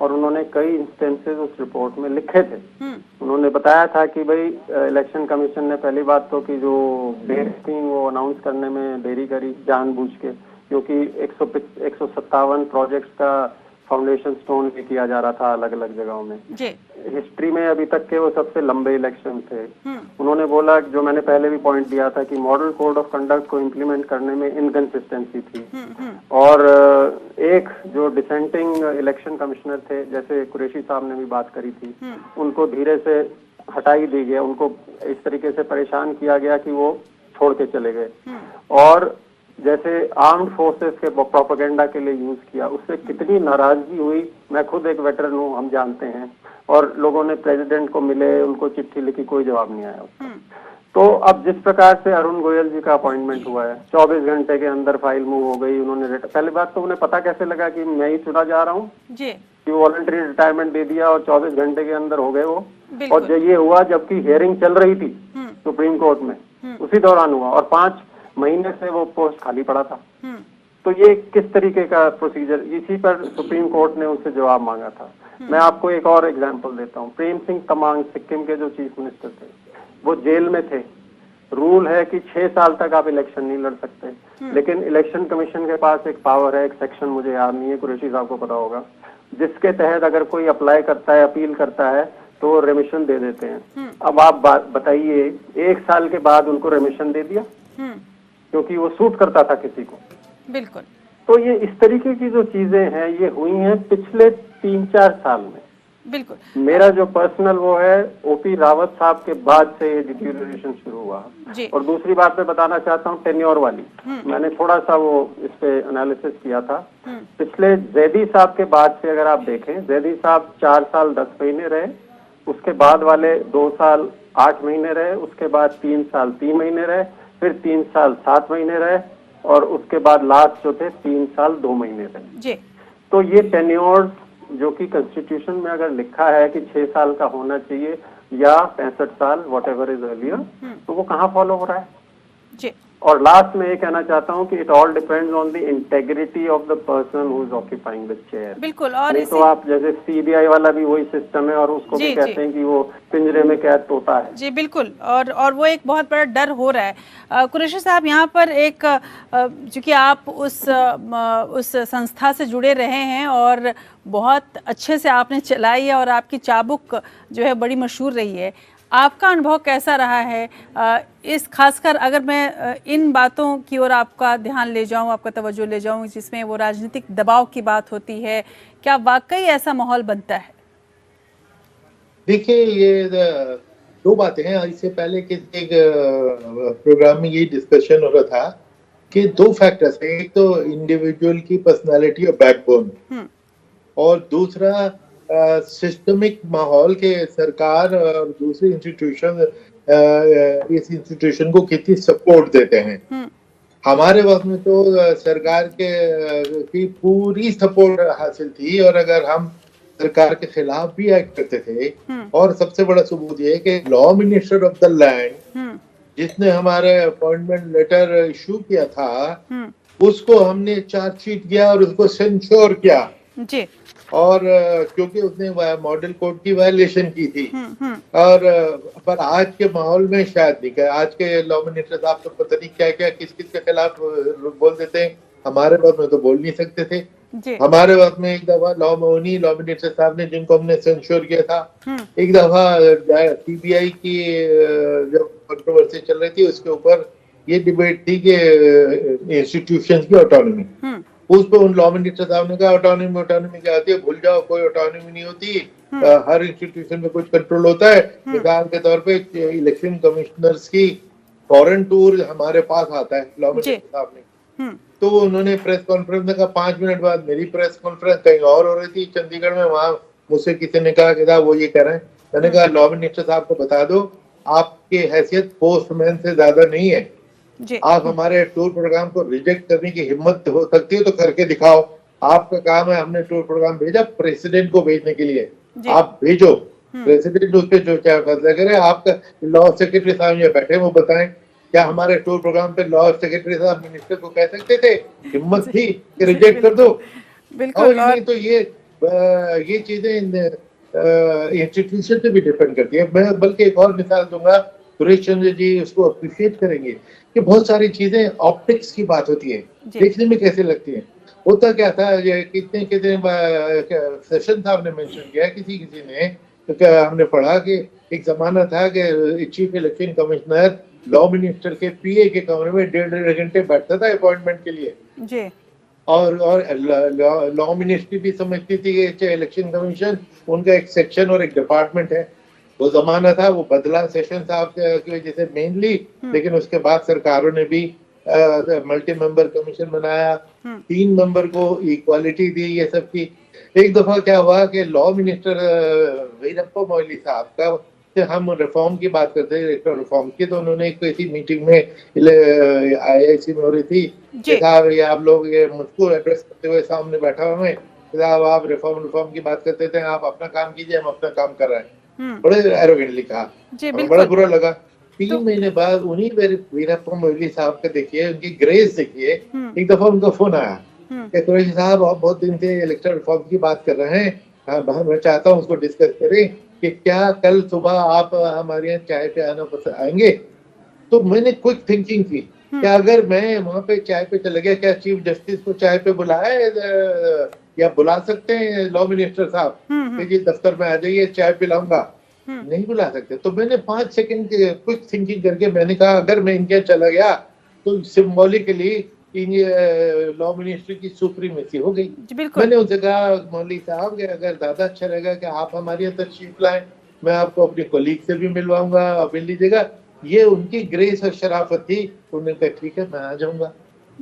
और उन्होंने कई इंस्टेंसेस उस रिपोर्ट में लिखे थे। उन्होंने बताया था कि भाई इलेक्शन कमीशन ने पहली बात तो कि जो डेट थी वो अनाउंस करने में देरी करी जानबूझ के, क्योंकि 157 प्रोजेक्ट्स का फाउंडेशन स्टोन भी किया जा रहा था अलग अलग जगहों में। हिस्ट्री में अभी तक के वो सबसे लंबे इलेक्शन थे। उन्होंने बोला, जो मैंने पहले भी पॉइंट दिया था, कि मॉडल कोड ऑफ कंडक्ट को इम्प्लीमेंट करने में इनकंसिस्टेंसी थी, और एक जो डिसेंटिंग इलेक्शन कमिश्नर थे, जैसे कुरैशी साहब ने भी बात करी थी, उनको धीरे से हटा ही दी गया, उनको इस तरीके से परेशान किया गया कि वो छोड़ के चले गए, और जैसे आर्म्ड फोर्सेस के प्रोपेगेंडा के लिए यूज किया, उससे कितनी नाराजगी हुई। मैं खुद एक वेटरन हूँ, हम जानते हैं, और लोगों ने प्रेसिडेंट को मिले, उनको चिट्ठी लिखी, कोई जवाब नहीं आया उसका। तो अब जिस प्रकार से अरुण गोयल जी का अपॉइंटमेंट हुआ है, 24 घंटे के अंदर फाइल मूव हो गई, उन्होंने पहली बात तो उन्हें पता कैसे लगा कि मैं ही चुना जा रहा हूँ कि वॉलंटरी रिटायरमेंट दे दिया और 24 घंटे के अंदर हो गए वो। और जब ये हुआ जबकि हियरिंग चल रही थी सुप्रीम कोर्ट में, उसी दौरान हुआ, और 5 महीने से वो पोस्ट खाली पड़ा था। तो ये किस तरीके का प्रोसीजर, इसी पर सुप्रीम कोर्ट ने उनसे जवाब मांगा था। मैं आपको एक और एग्जांपल देता हूँ। प्रेम सिंह तमांग सिक्किम के जो चीफ मिनिस्टर थे, वो जेल में थे। रूल है कि 6 साल तक आप इलेक्शन नहीं लड़ सकते, लेकिन इलेक्शन कमीशन के पास एक पावर है, एक सेक्शन मुझे याद नहीं है, कुरैशी साहब को पता होगा, जिसके तहत अगर कोई अप्लाई करता है, अपील करता है, तो रेमिशन दे देते हैं। अब आप बताइए, 1 साल के बाद उनको रेमिशन दे दिया क्योंकि वो सूट करता था किसी को। बिल्कुल। तो ये इस तरीके की जो चीजें हैं ये हुई हैं पिछले 3-4 साल में। बिल्कुल। मेरा जो पर्सनल वो है, ओपी रावत साहब के बाद से ये डिटीरियरेशन शुरू हुआ। और दूसरी बात मैं बताना चाहता हूँ टेन्योर वाली, मैंने थोड़ा सा वो इस पे एनालिसिस किया था। पिछले जैदी साहब के बाद से अगर आप देखें, जैदी साहब 4 साल 10 महीने रहे, उसके बाद वाले 2 साल 8 महीने रहे, उसके बाद 3 साल 3 महीने रहे, फिर 3 साल 7 महीने रहे, और उसके बाद लास्ट जो थे 3 साल 2 महीने रहे। तो ये टेन्योर जो कि कॉन्स्टिट्यूशन में अगर लिखा है कि 6 साल का होना चाहिए या 65 साल, वॉट एवर इज अर्लियर, तो वो कहाँ फॉलो हो रहा है? और लास्ट में ये कहना चाहता हूँ कि it all depends on the integrity of the person who is occupying the chair. बिल्कुल। और नहीं तो आप जैसे सीबीआई वाला भी वही सिस्टम है, और उसको भी कहते हैं कि वो पिंजरे में कैद तोता है। जी बिल्कुल। और वो एक बहुत बड़ा डर हो रहा है। कुरैशी साहब, यहाँ पर एक, चूंकि आप उस संस्था से जुड़े रहे हैं और बहुत अच्छे से आपने चलाई है और आपकी चाबुक जो है बड़ी मशहूर रही है, आपका अनुभव कैसा रहा है इस, खासकर अगर मैं इन बातों की ओर आपका ध्यान ले जाऊं, आपका तवज्जो ले जाऊं, जिसमें वो राजनीतिक दबाव की बात होती है, क्या वाकई ऐसा माहौल बनता है? देखिए, ये 2 बातें हैं। इससे पहले कि एक प्रोग्राम में ये डिस्कशन हो रहा था कि 2 फैक्टर्स हैं, एक तो इंडिविजुअल की पर्सनालिटी और बैकबोन, और दूसरा सिस्टमिक माहौल के सरकार और दूसरे इंस्टीट्यूशन इस इंस्टीट्यूशन को कितनी सपोर्ट देते हैं। हमारे वक्त में तो सरकार की पूरी सपोर्ट हासिल थी, और अगर हम सरकार के खिलाफ भी एक्ट करते थे, और सबसे बड़ा सबूत ये है कि law minister of the land जिसने हमारे अपॉइंटमेंट लेटर इशू किया था, उसको हमने चार्जशीट किया और उसको सेंश्योर किया जी। और क्योंकि उसने मॉडल कोड की वायलेशन की थी। और पर आज के माहौल में शायद नहीं कर, आज के लॉ मिनिस्टर साहब तो पता नहीं क्या क्या किस किस के खिलाफ बोल देते हैं। हमारे वक्त में तो बोल नहीं सकते थे, जी। हमारे वक्त में एक दफा लॉ मिनिस्टर साहब ने, जिनको हमने सेंश्योर किया था, एक दफा सीबीआई की जब कंट्रोवर्सी चल रही थी उसके ऊपर ये डिबेट थी कि इंस्टीट्यूशंस की ऑटोनॉमी, उस पर उन लॉ मिनिस्टर साहब ने कहा ऑटोनॉमी क्या होती है, भूल जाओ, कोई ऑटोनॉमी नहीं होती, हर इंस्टीट्यूशन में कुछ कंट्रोल होता है। मिसाल के तौर पे इलेक्शन कमिश्नर्स की फॉरेन टूर हमारे पास आता है, लॉ मिनिस्टर साहब ने, तो उन्होंने प्रेस कॉन्फ्रेंस में कहा, 5 मिनट बाद मेरी प्रेस कॉन्फ्रेंस कहीं और हो रही थी चंडीगढ़ में, वहां मुझसे किसी ने कहा कि साहब वो ये कह रहे हैं। मैंने कहा लॉ मिनिस्टर साहब को बता दो, आपकी हैसियत पोस्टमैन से ज्यादा नहीं है, आप हमारे टूर प्रोग्राम को रिजेक्ट करने की हिम्मत हो सकती है तो करके दिखाओ। आपका काम है, हमने टूर प्रोग्राम भेजा प्रेसिडेंट को भेजने के लिए, आप भेजो, प्रेसिडेंट उस पर जो चाहे फैसला करे। आपका लॉ सेक्रेटरी साहब ये बैठे, वो बताएं क्या हमारे टूर प्रोग्राम पे लॉ सेक्रेटरी साहब मिनिस्टर को कह सकते थे, हिम्मत थी कि रिजेक्ट कर दो? बिल्कुल। नहीं तो ये चीजें इंस्टीट्यूशन से भी डिपेंड करती है। मैं बल्कि एक और मिसाल दूंगा, सुरेश चंद्र जी उसको अप्रिशिएट करेंगे कि बहुत सारी चीजें ऑप्टिक्स की बात होती है, देखने में कैसे लगती है। होता क्या था, ये कितने सेशन साहब ने मेंशन किया, किसी ने तो क्या हमने पढ़ा कि एक जमाना था कि chief election commissioner law minister के पीए के कमरे में 1.5 घंटे बैठता था अपॉइंटमेंट के लिए जी। और लॉ मिनिस्ट्री भी समझती थी कि इलेक्शन कमीशन उनका एक सेक्शन और एक डिपार्टमेंट है। वो जमाना था, वो बदला सेशन साहब की वजह से मेनली, लेकिन उसके बाद सरकारों ने भी मल्टी मेंबर कमीशन बनाया, 3 मेंबर को इक्वालिटी दी, ये सब की। एक दफा क्या हुआ कि लॉ मिनिस्टर वीरप्पा मोइली साहब का, हम रिफॉर्म की बात करते हैं, इलेक्टोरल रिफॉर्म की, तो उन्होंने एक ऐसी मीटिंग में IIC में हो रही थी, साहब ये आप लोग ये मुझको एड्रेस करते हुए सामने बैठा हुआ मैं, साहब आप रिफॉर्म की बात करते थे, आप अपना काम कीजिए, हम अपना काम कर रहे हैं। बड़े एरोगेंटली कहा, बड़ा बुरा लगा। 3 महीने बाद उन्हीं वीरप्पा मोइली साहब का देखिए, उनकी ग्रेस देखिए, एक दफा उनका फोन आया कि कुरैशी साहब आप बहुत दिन से इलेक्टोरल रिफॉर्म की बात कर रहे हैं, मैं चाहता हूँ उसको डिस्कस करें कि क्या कल सुबह आप हमारे यहाँ चाय पे आएंगे। तो मैंने क्विक थिंकिंग की कि अगर मैं वहां पे चाय पे चला गया, क्या चीफ जस्टिस को चाय पे बुलाए या बुला सकते हैं लॉ मिनिस्टर साहब कि जी दफ्तर में आ जाइए, चाय पिलाऊंगा? नहीं बुला सकते। तो मैंने 5 सेकंड की क्विक थिंकिंग करके मैंने कहा अगर मैं इनके चला गया तो सिंबॉलिकली लॉ मिनिस्ट्री की सुप्रीमेसी हो गई। मैंने उनसे कहा मौलवी साहब कि अगर ज्यादा अच्छा रहेगा कि आप हमारे यहाँ तशरीफ लाएं, मैं आपको अपने कोलीग से भी मिलवाऊंगा, आप मिल लीजिएगा। ये उनकी ग्रेस और शराफत थी। उन्होंने कहा ठीक है मैं आ जाऊंगा।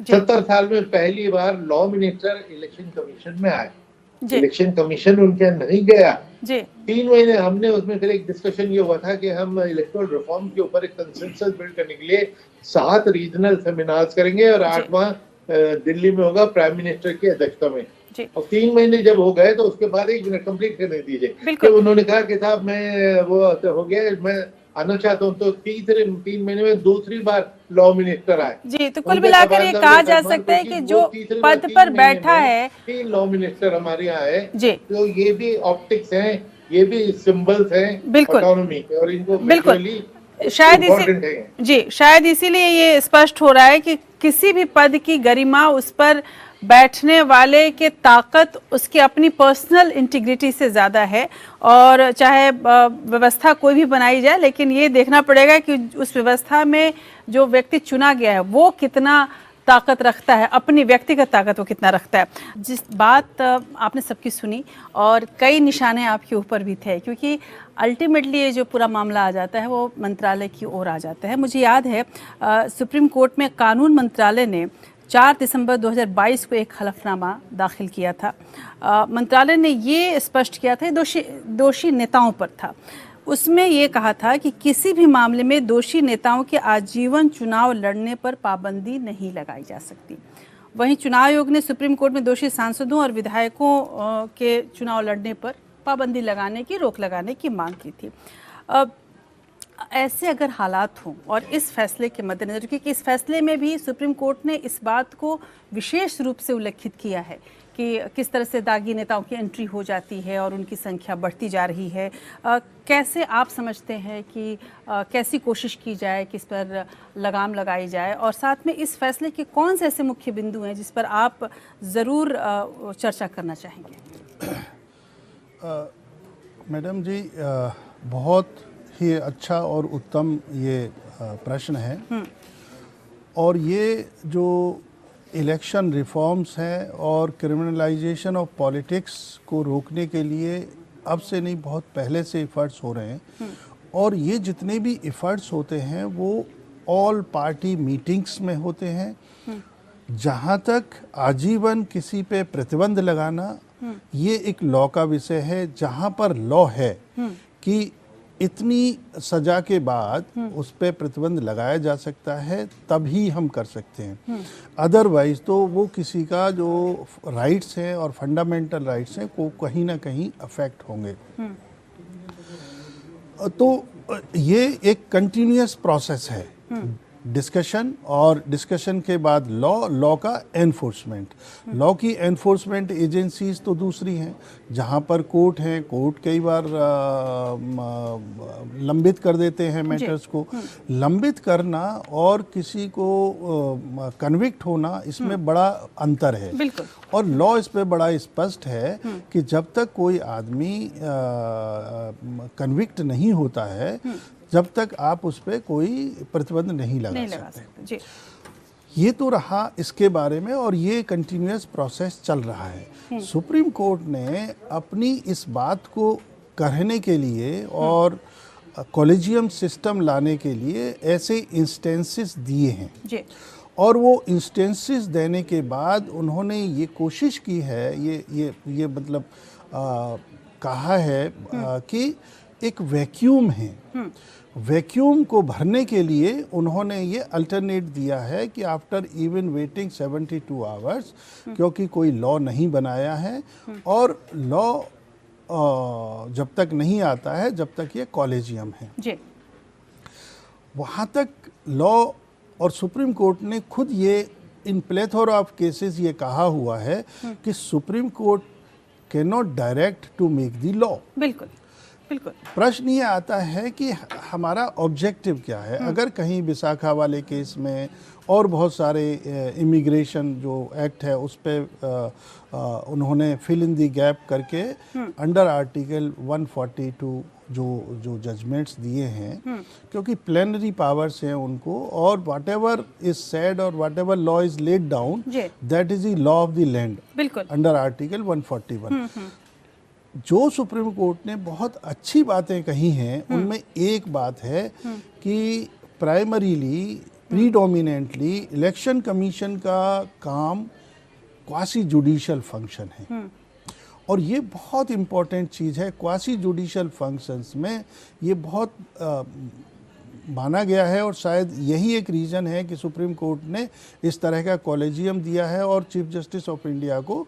70 साल में पहली बार लॉ मिनिस्टर इलेक्शन कमीशन में आए, इलेक्शन कमीशन उनके नहीं गया। 3 महीने हमने उसमें फिर एक डिस्कशन ये हुआ था कि हम इलेक्टोरल रिफॉर्म के ऊपर एक कंसेंसस बिल्ड करने के लिए 7 रीजनल सेमिनार्स करेंगे और 8वां दिल्ली में होगा प्राइम मिनिस्टर की अध्यक्षता में। और 3 महीने जब हो गए तो उसके बाद 1 मिनट कंप्लीट करने दीजिए। तो उन्होंने कहा कि साहब मैं वो हो गया, मैं आना चाहता हूँ। तो 3 महीने में दूसरी बार लॉ मिनिस्टर आए। जी, तो कुल मिलाकर ये कहा जा सकता है कि जो पद पर बैठा है 3 लॉ मिनिस्टर हमारे यहाँ है जी, तो ये भी ऑप्टिक्स हैं, ये भी सिंबल्स हैं ऑटोनॉमी के, और इनको बिल्कुल शायद इसीलिए ये स्पष्ट हो रहा है कि किसी भी पद की गरिमा उस पर बैठने वाले के ताकत उसकी अपनी पर्सनल इंटीग्रिटी से ज़्यादा है। और चाहे व्यवस्था कोई भी बनाई जाए, लेकिन ये देखना पड़ेगा कि उस व्यवस्था में जो व्यक्ति चुना गया है वो कितना ताकत रखता है, अपनी व्यक्तिगत ताकत वो कितना रखता है। जिस बात आपने सबकी सुनी और कई निशाने आपके ऊपर भी थे, क्योंकि अल्टीमेटली ये जो पूरा मामला आ जाता है वो मंत्रालय की ओर आ जाता है। मुझे याद है सुप्रीम कोर्ट में कानून मंत्रालय ने 4 दिसंबर 2022 को एक हलफनामा दाखिल किया था। मंत्रालय ने ये स्पष्ट किया था, दोषी नेताओं पर था। उसमें ये कहा था कि किसी भी मामले में दोषी नेताओं के आजीवन चुनाव लड़ने पर पाबंदी नहीं लगाई जा सकती। वहीं चुनाव आयोग ने सुप्रीम कोर्ट में दोषी सांसदों और विधायकों के चुनाव लड़ने पर पाबंदी लगाने की, रोक लगाने की मांग की थी। ऐसे अगर हालात हों और इस फैसले के मद्देनजर, क्योंकि इस फैसले में भी सुप्रीम कोर्ट ने इस बात को विशेष रूप से उल्लेखित किया है कि किस तरह से दागी नेताओं की एंट्री हो जाती है और उनकी संख्या बढ़ती जा रही है, कैसे आप समझते हैं कि कैसी कोशिश की जाए कि इस पर लगाम लगाई जाए, और साथ में इस फैसले के कौन से ऐसे मुख्य बिंदु हैं जिस पर आप ज़रूर चर्चा करना चाहेंगे? मैडम जी, बहुत ही अच्छा और उत्तम ये प्रश्न है। और ये जो इलेक्शन रिफॉर्म्स हैं और क्रिमिनलाइजेशन ऑफ पॉलिटिक्स को रोकने के लिए अब से नहीं, बहुत पहले से एफर्ट्स हो रहे हैं। और ये जितने भी एफर्ट्स होते हैं वो ऑल पार्टी मीटिंग्स में होते हैं। जहाँ तक आजीवन किसी पे प्रतिबंध लगाना, ये एक लॉ का विषय है। जहाँ पर लॉ है कि इतनी सजा के बाद उस पर प्रतिबंध लगाया जा सकता है, तभी हम कर सकते हैं। अदरवाइज तो वो किसी का जो राइट्स हैं और फंडामेंटल राइट्स हैं को कहीं ना कहीं अफेक्ट होंगे। तो ये एक कंटिन्यूअस प्रोसेस है, डिस्कशन, और डिस्कशन के बाद लॉ का एनफोर्समेंट। लॉ की एनफोर्समेंट एजेंसीज तो दूसरी हैं, जहाँ पर कोर्ट हैं। कोर्ट कई बार लंबित कर देते हैं मैटर्स को। लंबित करना और किसी को कन्विक्ट होना, इसमें बड़ा अंतर है। बिल्कुल। और लॉ इस पे बड़ा स्पष्ट है कि जब तक कोई आदमी कन्विक्ट नहीं होता है, जब तक आप उस पर कोई प्रतिबंध नहीं लगा सकते। जी। ये तो रहा इसके बारे में, और ये कंटिन्यूअस प्रोसेस चल रहा है। सुप्रीम कोर्ट ने अपनी इस बात को कहने के लिए और कॉलेजियम सिस्टम लाने के लिए ऐसे इंस्टेंसेस दिए हैं जी। और वो इंस्टेंसेस देने के बाद उन्होंने ये कोशिश की है, ये मतलब कहा है कि एक वैक्यूम है। वैक्यूम को भरने के लिए उन्होंने ये अल्टरनेट दिया है कि आफ्टर इवन वेटिंग 72 आवर्स, क्योंकि कोई लॉ नहीं बनाया है और लॉ जब तक नहीं आता है, जब तक ये कॉलेजियम है जी, वहाँ तक लॉ। और सुप्रीम कोर्ट ने खुद ये इन प्लेथोरा ऑफ केसेस ये कहा हुआ है कि supreme court can not direct to make the law. बिल्कुल बिल्कुल। प्रश्न ये आता है कि हमारा ऑब्जेक्टिव क्या है। अगर कहीं विशाखा वाले केस में और बहुत सारे इमिग्रेशन जो एक्ट है उस पर उन्होंने फिल इन दी गैप करके अंडर आर्टिकल 142 जो जजमेंट्स दिए हैं, क्योंकि प्लेनरी पावर्स हैं उनको, और व्हाट एवर इज सेड और what ever law is laid down, that is the law of the land under article 141। जो सुप्रीम कोर्ट ने बहुत अच्छी बातें कही हैं, उनमें एक बात है कि प्राइमरीली प्रीडोमिनेंटली इलेक्शन कमीशन का काम क्वासी जुडिशियल फंक्शन है। और ये बहुत इम्पोर्टेंट चीज़ है। क्वासी जुडिशियल फंक्शंस में ये बहुत माना गया है, और शायद यही एक रीज़न है कि सुप्रीम कोर्ट ने इस तरह का कॉलेजियम दिया है और चीफ जस्टिस ऑफ इंडिया को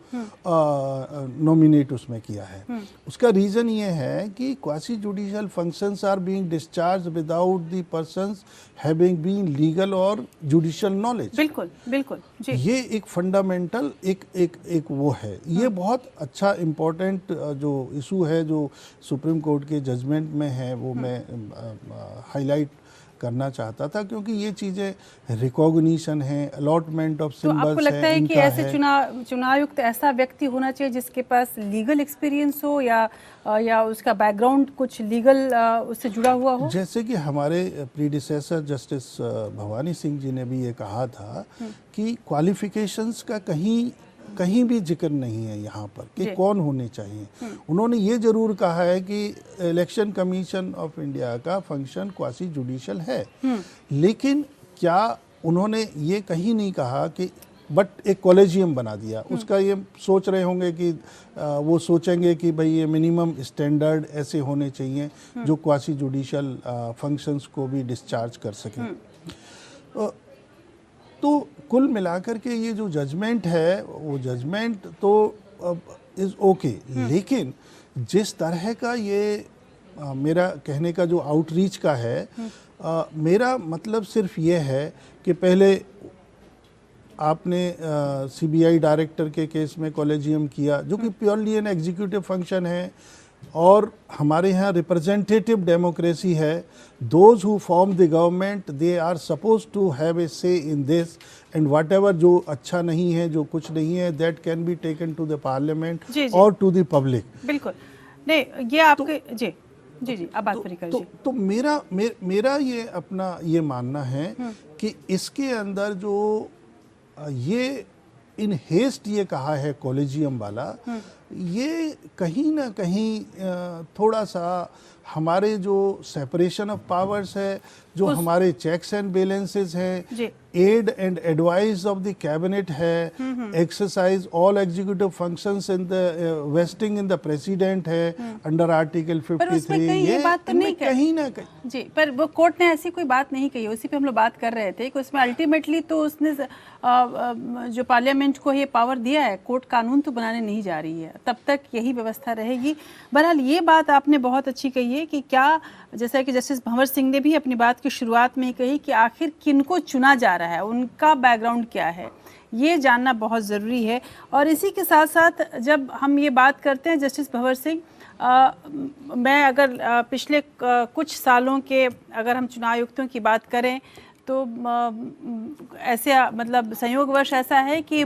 नॉमिनेट उसमें किया है। उसका रीज़न ये है कि quasi judicial functions are being discharged without the persons having been legal और जुडिशियल नॉलेज। बिल्कुल बिल्कुल जी। ये एक फंडामेंटल एक वो है। ये बहुत अच्छा इम्पोर्टेंट जो इशू है जो सुप्रीम कोर्ट के जजमेंट में है, वो मैं हाईलाइट करना चाहता था, क्योंकि ये चीज़ें रिकॉग्निशन है, अलॉटमेंट ऑफ सिंबल्स है। तो आपको लगता है कि ऐसे चुनायुक्त ऐसा व्यक्ति होना चाहिए जिसके पास लीगल एक्सपीरियंस हो या उसका बैकग्राउंड कुछ लीगल उससे जुड़ा हुआ हो? जैसे कि हमारे प्रीडिसेसर जस्टिस भवानी सिंह जी ने भी ये कहा था कि क्वालिफिकेशंस का कहीं भी जिक्र नहीं है यहाँ पर कि कौन होने चाहिए। उन्होंने ये जरूर कहा है कि इलेक्शन कमीशन ऑफ इंडिया का फंक्शन क्वासी जुडिशियल है, लेकिन क्या उन्होंने ये कहीं नहीं कहा कि बट एक कॉलेजियम बना दिया। उसका ये सोच रहे होंगे कि वो सोचेंगे कि भाई ये मिनिमम स्टैंडर्ड ऐसे होने चाहिए जो क्वासी जुडिशियल फंक्शंस को भी डिस्चार्ज कर सकें। तो कुल मिलाकर के ये जो जजमेंट है, वो जजमेंट तो इज़ ओके, लेकिन जिस तरह का ये मेरा कहने का जो आउटरीच का है, मेरा मतलब सिर्फ ये है कि पहले आपने सीबीआई डायरेक्टर के केस में कॉलेजियम किया, जो कि प्योरली एन एग्जीक्यूटिव फंक्शन है, और हमारे यहाँ रिप्रेजेंटेटिव डेमोक्रेसी है। Those who form the government they are suppose to have a say in this, and whatever जो अच्छा नहीं है, जो कुछ नहीं है, that can be taken to the parliament और टू द पब्लिक। बिल्कुल नहीं, ये आपके जी जी जी आप बात पूरी करिए। तो मेरा ये अपना ये मानना है कि इसके अंदर जो ये इन हेस्ट ये कहा है कॉलेजियम वाला, ये कहीं ना कहीं थोड़ा सा हमारे जो सेपरेशन ऑफ पावर्स है, जो हमारे चेक्स एंड बैलेंसेस हैं, aid and advice of the cabinet है, exercise all executive functions in the vesting in the president है अंडर आर्टिकल 53। ये बात तो नहीं कहीं ना कहीं जी, पर वो कोर्ट ने ऐसी कोई बात नहीं कही, उसी पे हम लोग बात कर रहे थे कि उसमें अल्टीमेटली तो उसने जो पार्लियामेंट को ये पावर दिया है, कोर्ट कानून तो बनाने नहीं जा रही है, तब तक यही व्यवस्था रहेगी। बहरहाल ये बात आपने बहुत अच्छी कही है कि क्या, जैसा कि जस्टिस भंवर सिंह ने भी अपनी बात की शुरुआत में कही कि आखिर किनको चुना जा रहा है, उनका बैकग्राउंड क्या है, ये जानना बहुत ज़रूरी है। और इसी के साथ साथ जब हम ये बात करते हैं जस्टिस भंवर सिंह, मैं अगर पिछले कुछ सालों के अगर हम चुनाव आयुक्तों की बात करें तो ऐसे मतलब संयोगवश ऐसा है कि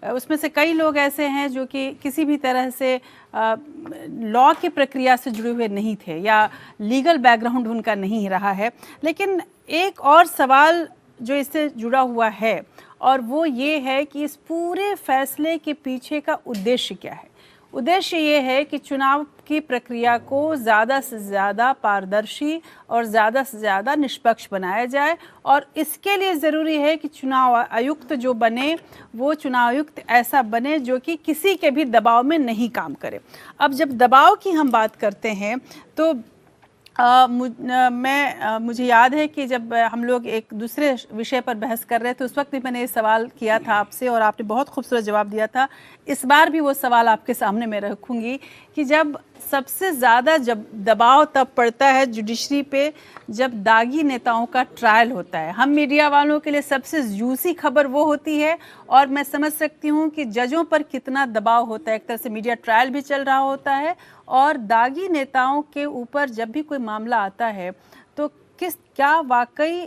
उसमें से कई लोग ऐसे हैं जो कि किसी भी तरह से लॉ की प्रक्रिया से जुड़े हुए नहीं थे या लीगल बैकग्राउंड उनका नहीं रहा है। लेकिन एक और सवाल जो इससे जुड़ा हुआ है, और वो ये है कि इस पूरे फैसले के पीछे का उद्देश्य क्या है। उद्देश्य ये है कि चुनाव की प्रक्रिया को ज़्यादा से ज़्यादा पारदर्शी और ज़्यादा से ज़्यादा निष्पक्ष बनाया जाए, और इसके लिए ज़रूरी है कि चुनाव आयुक्त जो बने वो चुनाव आयुक्त ऐसा बने जो कि किसी के भी दबाव में नहीं काम करे। अब जब दबाव की हम बात करते हैं तो मुझे याद है कि जब हम लोग एक दूसरे विषय पर बहस कर रहे थे, उस वक्त भी मैंने ये सवाल किया था आपसे और आपने बहुत खूबसूरत जवाब दिया था। इस बार भी वो सवाल आपके सामने मैं रखूँगी कि जब सबसे ज़्यादा जब दबाव तब पड़ता है जुडिशरी पे जब दागी नेताओं का ट्रायल होता है। हम मीडिया वालों के लिए सबसे जूसी खबर वो होती है, और मैं समझ सकती हूँ कि जजों पर कितना दबाव होता है। एक तरह से मीडिया ट्रायल भी चल रहा होता है, और दागी नेताओं के ऊपर जब भी कोई मामला आता है तो क्या वाकई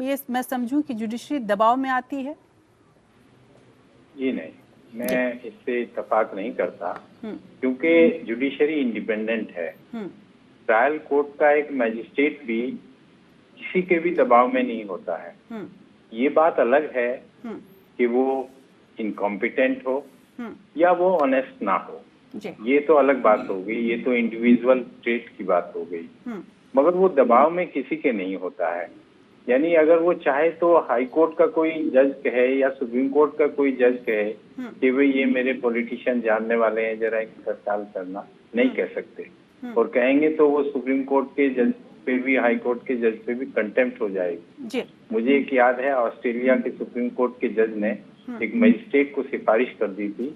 ये मैं समझूं कि जुडिशरी दबाव में आती है? जी नहीं, मैं इससे इत्तेफाक नहीं करता, क्योंकि जुडिशरी इंडिपेंडेंट है। ट्रायल कोर्ट का एक मैजिस्ट्रेट भी किसी के भी दबाव में नहीं होता है। ये बात अलग है कि वो इनकॉम्पिटेंट हो या वो ऑनेस्ट ना हो, ये तो अलग बात हो गई, ये तो इंडिविजुअल ट्रेट की बात हो गई। मगर वो दबाव में किसी के नहीं होता है। यानी अगर वो चाहे तो हाई कोर्ट का कोई जज कहे या सुप्रीम कोर्ट का कोई जज कहे कि भाई ये मेरे पॉलिटिशियन जानने वाले हैं, जरा इनकी हड़ताल करना, नहीं कह सकते। और कहेंगे तो वो सुप्रीम कोर्ट के जज पे भी, हाई कोर्ट के जज पे भी कंटेम्प्ट हो जाएगी। मुझे एक याद है, ऑस्ट्रेलिया के सुप्रीम कोर्ट के जज ने एक मजिस्ट्रेट को सिफारिश कर दी थी,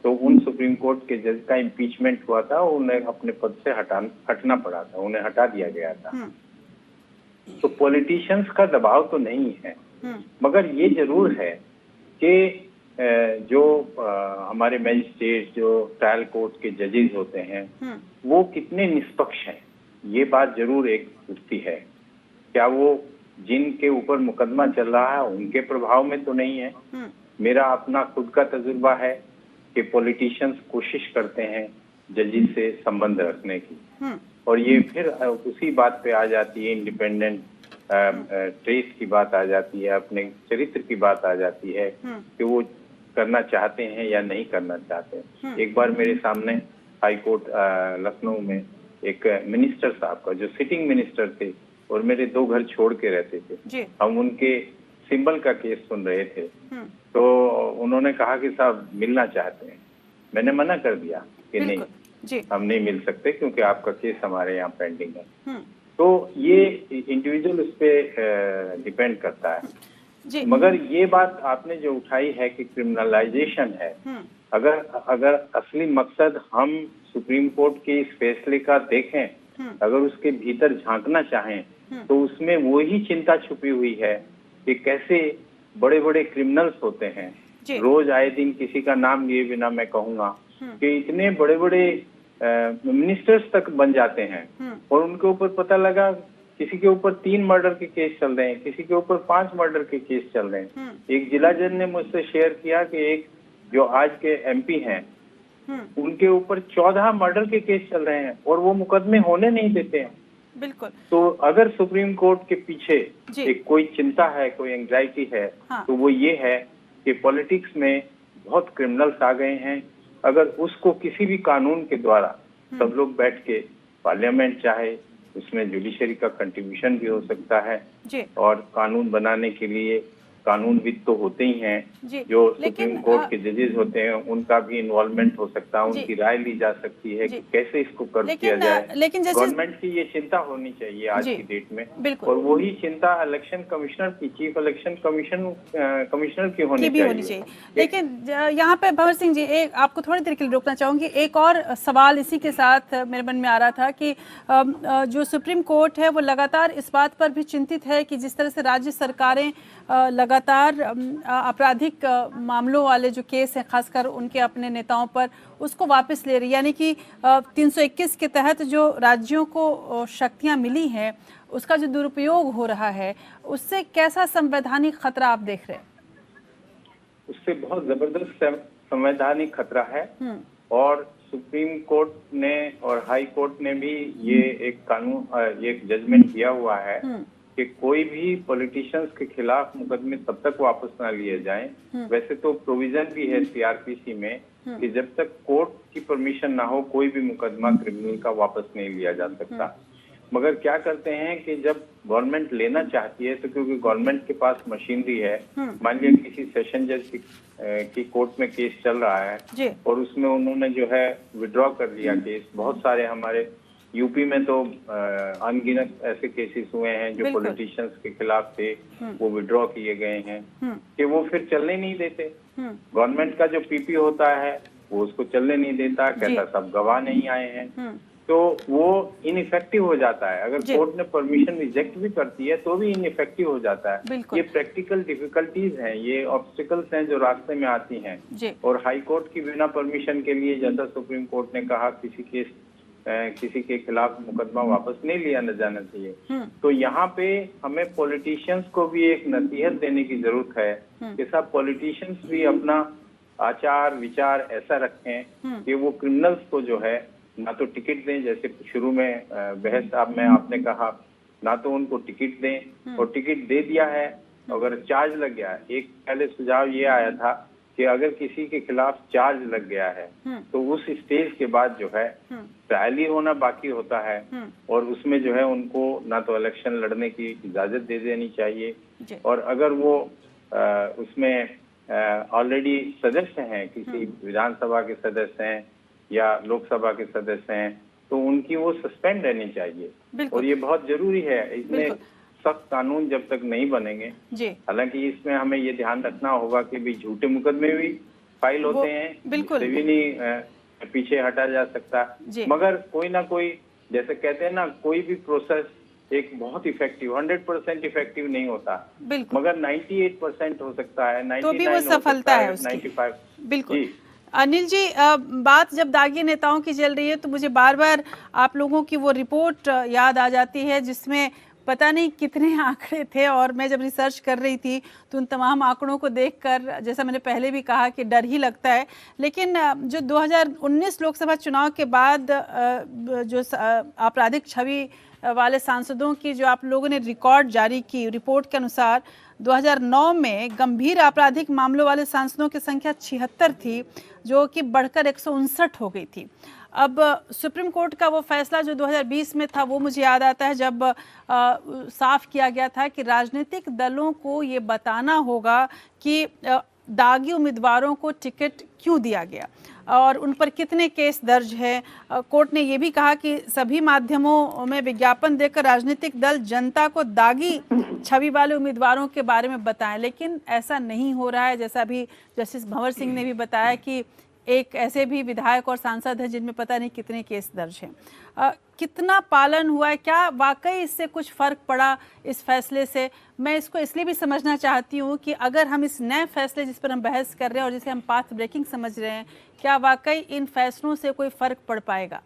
तो उन सुप्रीम कोर्ट के जज का इम्पीचमेंट हुआ था, उन्हें अपने पद से हटना पड़ा था, उन्हें हटा दिया गया था। तो पॉलिटिशियंस का दबाव तो नहीं है, मगर ये जरूर है कि जो हमारे मजिस्ट्रेट, जो ट्रायल कोर्ट के जजेस होते हैं, वो कितने निष्पक्ष हैं, ये बात जरूर एक उठती है। क्या वो जिनके ऊपर मुकदमा चल रहा है उनके प्रभाव में तो नहीं है। मेरा अपना खुद का तजुर्बा है कि पॉलिटिशियंस कोशिश करते हैं जजेस से संबंध रखने की, और ये फिर उसी बात पे आ जाती है, इंडिपेंडेंट ट्रेस की बात आ जाती है, अपने चरित्र की बात आ जाती है कि वो करना चाहते हैं या नहीं करना चाहते हैं। एक बार मेरे सामने हाई कोर्ट लखनऊ में एक मिनिस्टर साहब का, जो सिटिंग मिनिस्टर थे और मेरे 2 घर छोड़ के रहते थे, हम उनके सिंबल का केस सुन रहे थे, तो उन्होंने कहा कि साहब मिलना चाहते हैं। मैंने मना कर दिया कि नहीं, हम नहीं मिल सकते क्योंकि आपका केस हमारे यहाँ पेंडिंग है। तो ये इंडिविजुअल उस पर डिपेंड करता है। मगर ये बात आपने जो उठाई है कि क्रिमिनलाइजेशन है, अगर असली मकसद हम सुप्रीम कोर्ट के इस फैसले का देखें अगर उसके भीतर झांकना चाहें तो उसमें वो ही चिंता छुपी हुई है कि कैसे बड़े बड़े क्रिमिनल्स होते हैं। रोज आए दिन किसी का नाम लिए बिना मैं कहूंगा कि इतने बड़े बड़े मिनिस्टर्स तक बन जाते हैं और उनके ऊपर पता लगा किसी के ऊपर 3 मर्डर के केस चल रहे हैं, किसी के ऊपर 5 मर्डर के केस चल रहे हैं। एक जिला जज ने मुझसे शेयर किया कि एक जो आज के MP हैं उनके ऊपर 14 मर्डर के केस चल रहे हैं और वो मुकदमे होने नहीं देते हैं। बिल्कुल। तो अगर सुप्रीम कोर्ट के पीछे एक कोई चिंता है, कोई एंग्जाइटी है, तो वो ये है कि पॉलिटिक्स में बहुत क्रिमिनल्स आ गए हैं। अगर उसको किसी भी कानून के द्वारा सब लोग बैठ के, पार्लियामेंट चाहे उसमें जुडिशरी का कंट्रीब्यूशन भी हो सकता है और कानून बनाने के लिए कानूनविद तो होते ही हैं, जो सुप्रीम कोर्ट के जजेस होते हैं उनका भी इन्वॉल्वमेंट हो सकता है, उनकी राय ली जा सकती है कि कैसे इसको कर किया जाए। लेकिन गवर्नमेंट की ये चिंता होनी चाहिए आज की डेट में, और वही चिंता इलेक्शन कमिश्नर की, चीफ इलेक्शन कमिश्नर की होनी चाहिए। लेकिन यहाँ पे भंवर सिंह जी, एक आपको थोड़ी देर के लिए रोकना चाहूंगी। एक और सवाल इसी के साथ मेरे मन में आ रहा था कि जो सुप्रीम कोर्ट है वो लगातार इस बात पर भी चिंतित है कि जिस तरह से राज्य सरकारें लगातार आपराधिक मामलों वाले जो केस हैं, खासकर उनके अपने नेताओं पर, उसको वापस ले रही, यानी कि 321 के तहत जो राज्यों को शक्तियां मिली हैं उसका जो दुरुपयोग हो रहा है, उससे कैसा संवैधानिक खतरा आप देख रहे हैं? उससे बहुत जबरदस्त संवैधानिक खतरा है और सुप्रीम कोर्ट ने और हाई कोर्ट ने भी ये एक कानून, ये एक जजमेंट दिया हुआ है कि कोई भी पॉलिटिशियंस के खिलाफ मुकदमे तब तक वापस ना लिए जाएं। वैसे तो प्रोविजन भी है CRPC में कि जब तक कोर्ट की परमिशन ना हो कोई भी मुकदमा क्रिमिनल का वापस नहीं लिया जा सकता। मगर क्या करते हैं कि जब गवर्नमेंट लेना चाहती है तो क्योंकि गवर्नमेंट के पास मशीनरी है, मान लिया किसी सेशन जज की कोर्ट में केस चल रहा है और उसमें उन्होंने जो है विड्रॉ कर लिया केस। बहुत सारे हमारे यूपी में तो अनगिनत ऐसे केसेस हुए हैं जो पॉलिटिशियंस के खिलाफ थे, वो विड्रॉ किए गए हैं कि वो फिर चलने नहीं देते। गवर्नमेंट का जो PP होता है वो उसको चलने नहीं देता, कहता सब गवाह नहीं आए हैं, तो वो इनइफेक्टिव हो जाता है। अगर कोर्ट ने परमिशन रिजेक्ट भी करती है तो भी इनइफेक्टिव हो जाता है। ये प्रैक्टिकल डिफिकल्टीज हैं, ये ऑब्स्टिकल्स हैं जो रास्ते में आती हैं। और हाई कोर्ट की बिना परमिशन के लिए, जैसा सुप्रीम कोर्ट ने कहा, किसी के खिलाफ मुकदमा वापस नहीं लिया न जाना चाहिए। तो यहाँ पे हमें पॉलिटिशियंस को भी एक नसीहत देने की जरूरत है कि सब पॉलिटिशियंस भी अपना आचार विचार ऐसा रखें कि वो क्रिमिनल्स को जो है ना तो टिकट दें, जैसे शुरू में बहस में आपने कहा, ना तो उनको टिकट दें, और टिकट दे दिया है अगर चार्ज लग गया है। एक पहले सुझाव ये आया था कि अगर किसी के खिलाफ चार्ज लग गया है तो उस स्टेज के बाद जो है ट्रायल ही होना बाकी होता है और उसमें जो है उनको ना तो इलेक्शन लड़ने की इजाजत दे देनी चाहिए, और अगर वो उसमें ऑलरेडी सदस्य हैं, किसी विधानसभा के सदस्य हैं या लोकसभा के सदस्य हैं, तो उनकी वो सस्पेंड रहनी चाहिए। और ये बहुत जरूरी है। इसमें सख्त कानून जब तक नहीं बनेंगे, हालांकि इसमें हमें ये ध्यान रखना होगा कि भी झूठे मुकदमे भी फाइल होते हैं, इससे भी नहीं पीछे हटा जा सकता, मगर कोई ना कोई, जैसे कहते हैं ना, कोई भी प्रोसेस एक बहुत इफेक्टिव 100% इफेक्टिव नहीं होता, मगर 98% हो सकता है, 99 तो भी वो सफलता है उसकी। 95। बिल्कुल। अनिल जी, बात जब दागी नेताओं की चल रही है तो मुझे बार बार आप लोगों की वो रिपोर्ट याद आ जाती है जिसमें पता नहीं कितने आंकड़े थे, और मैं जब रिसर्च कर रही थी तो उन तमाम आंकड़ों को देखकर, जैसा मैंने पहले भी कहा, कि डर ही लगता है। लेकिन जो 2019 लोकसभा चुनाव के बाद जो आपराधिक छवि वाले सांसदों की जो आप लोगों ने रिकॉर्ड जारी की, रिपोर्ट के अनुसार 2009 में गंभीर आपराधिक मामलों वाले सांसदों की संख्या 76 थी, जो कि बढ़कर 159 हो गई थी। अब सुप्रीम कोर्ट का वो फैसला जो 2020 में था, वो मुझे याद आता है जब साफ किया गया था कि राजनीतिक दलों को ये बताना होगा कि दागी उम्मीदवारों को टिकट क्यों दिया गया और उन पर कितने केस दर्ज है। कोर्ट ने ये भी कहा कि सभी माध्यमों में विज्ञापन देकर राजनीतिक दल जनता को दागी छवि वाले उम्मीदवारों के बारे में बताएं, लेकिन ऐसा नहीं हो रहा है। जैसा अभी जस्टिस भंवर सिंह ने भी बताया कि एक ऐसे भी विधायक और सांसद हैं जिनमें पता नहीं कितने केस दर्ज हैं। कितना पालन हुआ है, क्या वाकई इससे कुछ फ़र्क पड़ा इस फैसले से? मैं इसको इसलिए भी समझना चाहती हूँ कि अगर हम इस नए फैसले जिस पर हम बहस कर रहे हैं और जिसे हम पाथ ब्रेकिंग समझ रहे हैं, क्या वाकई इन फैसलों से कोई फ़र्क पड़ पाएगा?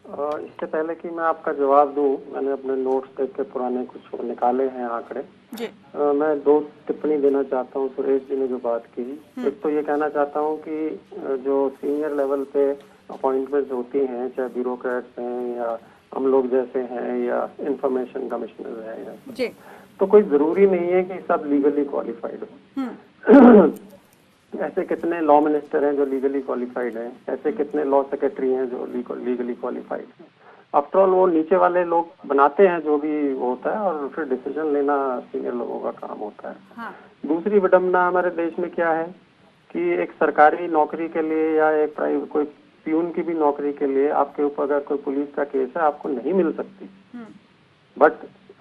इससे पहले कि मैं आपका जवाब दूं, मैंने अपने नोट्स देख के पुराने कुछ निकाले हैं आंकड़े जी। मैं 2 टिप्पणी देना चाहता हूं सुरेश जी ने जो बात की। एक तो ये कहना चाहता हूं कि जो सीनियर लेवल पे अपॉइंटमेंट्स होती हैं, चाहे ब्यूरोक्रेट्स हैं या हम लोग जैसे हैं या इंफॉर्मेशन कमिश्नर हैं जी, तो कोई जरूरी नहीं है कि सब लीगली क्वालिफाइड हो। ऐसे कितने लॉ मिनिस्टर हैं जो लीगली क्वालिफाइड हैं, ऐसे कितने लॉ सेक्रेटरी हैं जो लीगली क्वालिफाइड हैं। आफ्टर ऑल वो नीचे वाले लोग बनाते हैं जो भी होता है और फिर डिसीजन लेना सीनियर लोगों का काम होता है। हाँ। दूसरी विडंबना हमारे देश में क्या है कि एक सरकारी नौकरी के लिए या एक प्राइवेट कोई प्यून की भी नौकरी के लिए आपके ऊपर अगर कोई पुलिस का केस है आपको नहीं मिल सकती, बट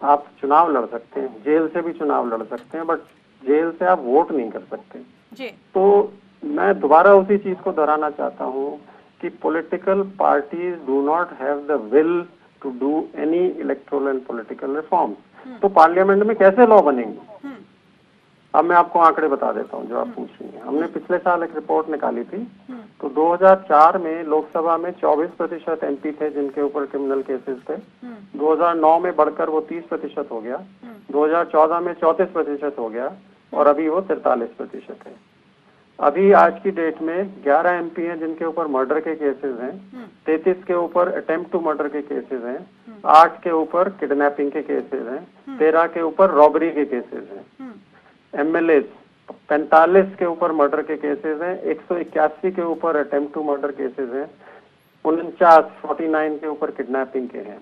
आप चुनाव लड़ सकते हैं, जेल से भी चुनाव लड़ सकते हैं, बट जेल से आप वोट नहीं कर सकते जी। तो मैं दोबारा उसी चीज को दोहराना चाहता हूँ कि political parties do not have the will to do any electoral and political reforms. तो पार्लियामेंट में कैसे लॉ बनेंगे? अब मैं आपको आंकड़े बता देता हूँ जो आप पूछ रही हैं। हमने पिछले साल एक रिपोर्ट निकाली थी, तो 2004 में लोकसभा में 24% MP थे जिनके ऊपर क्रिमिनल केसेस थे। 2009 में बढ़कर वो 30% हो गया, 2014 में 34% हो गया और अभी वो 43% है। अभी आज की डेट में 11 MP हैं जिनके ऊपर मर्डर के केसेस हैं, 33 के ऊपर अटेम्प्ट टू मर्डर के केसेस हैं, 8 के ऊपर किडनैपिंग के केसेस हैं, 13 के ऊपर रॉबरी के केसेस हैं। MLA 45 के ऊपर मर्डर के केसेस हैं, 181 के ऊपर अटेम्प्ट टू मर्डर केसेस हैं, 49 के ऊपर किडनैपिंग के हैं।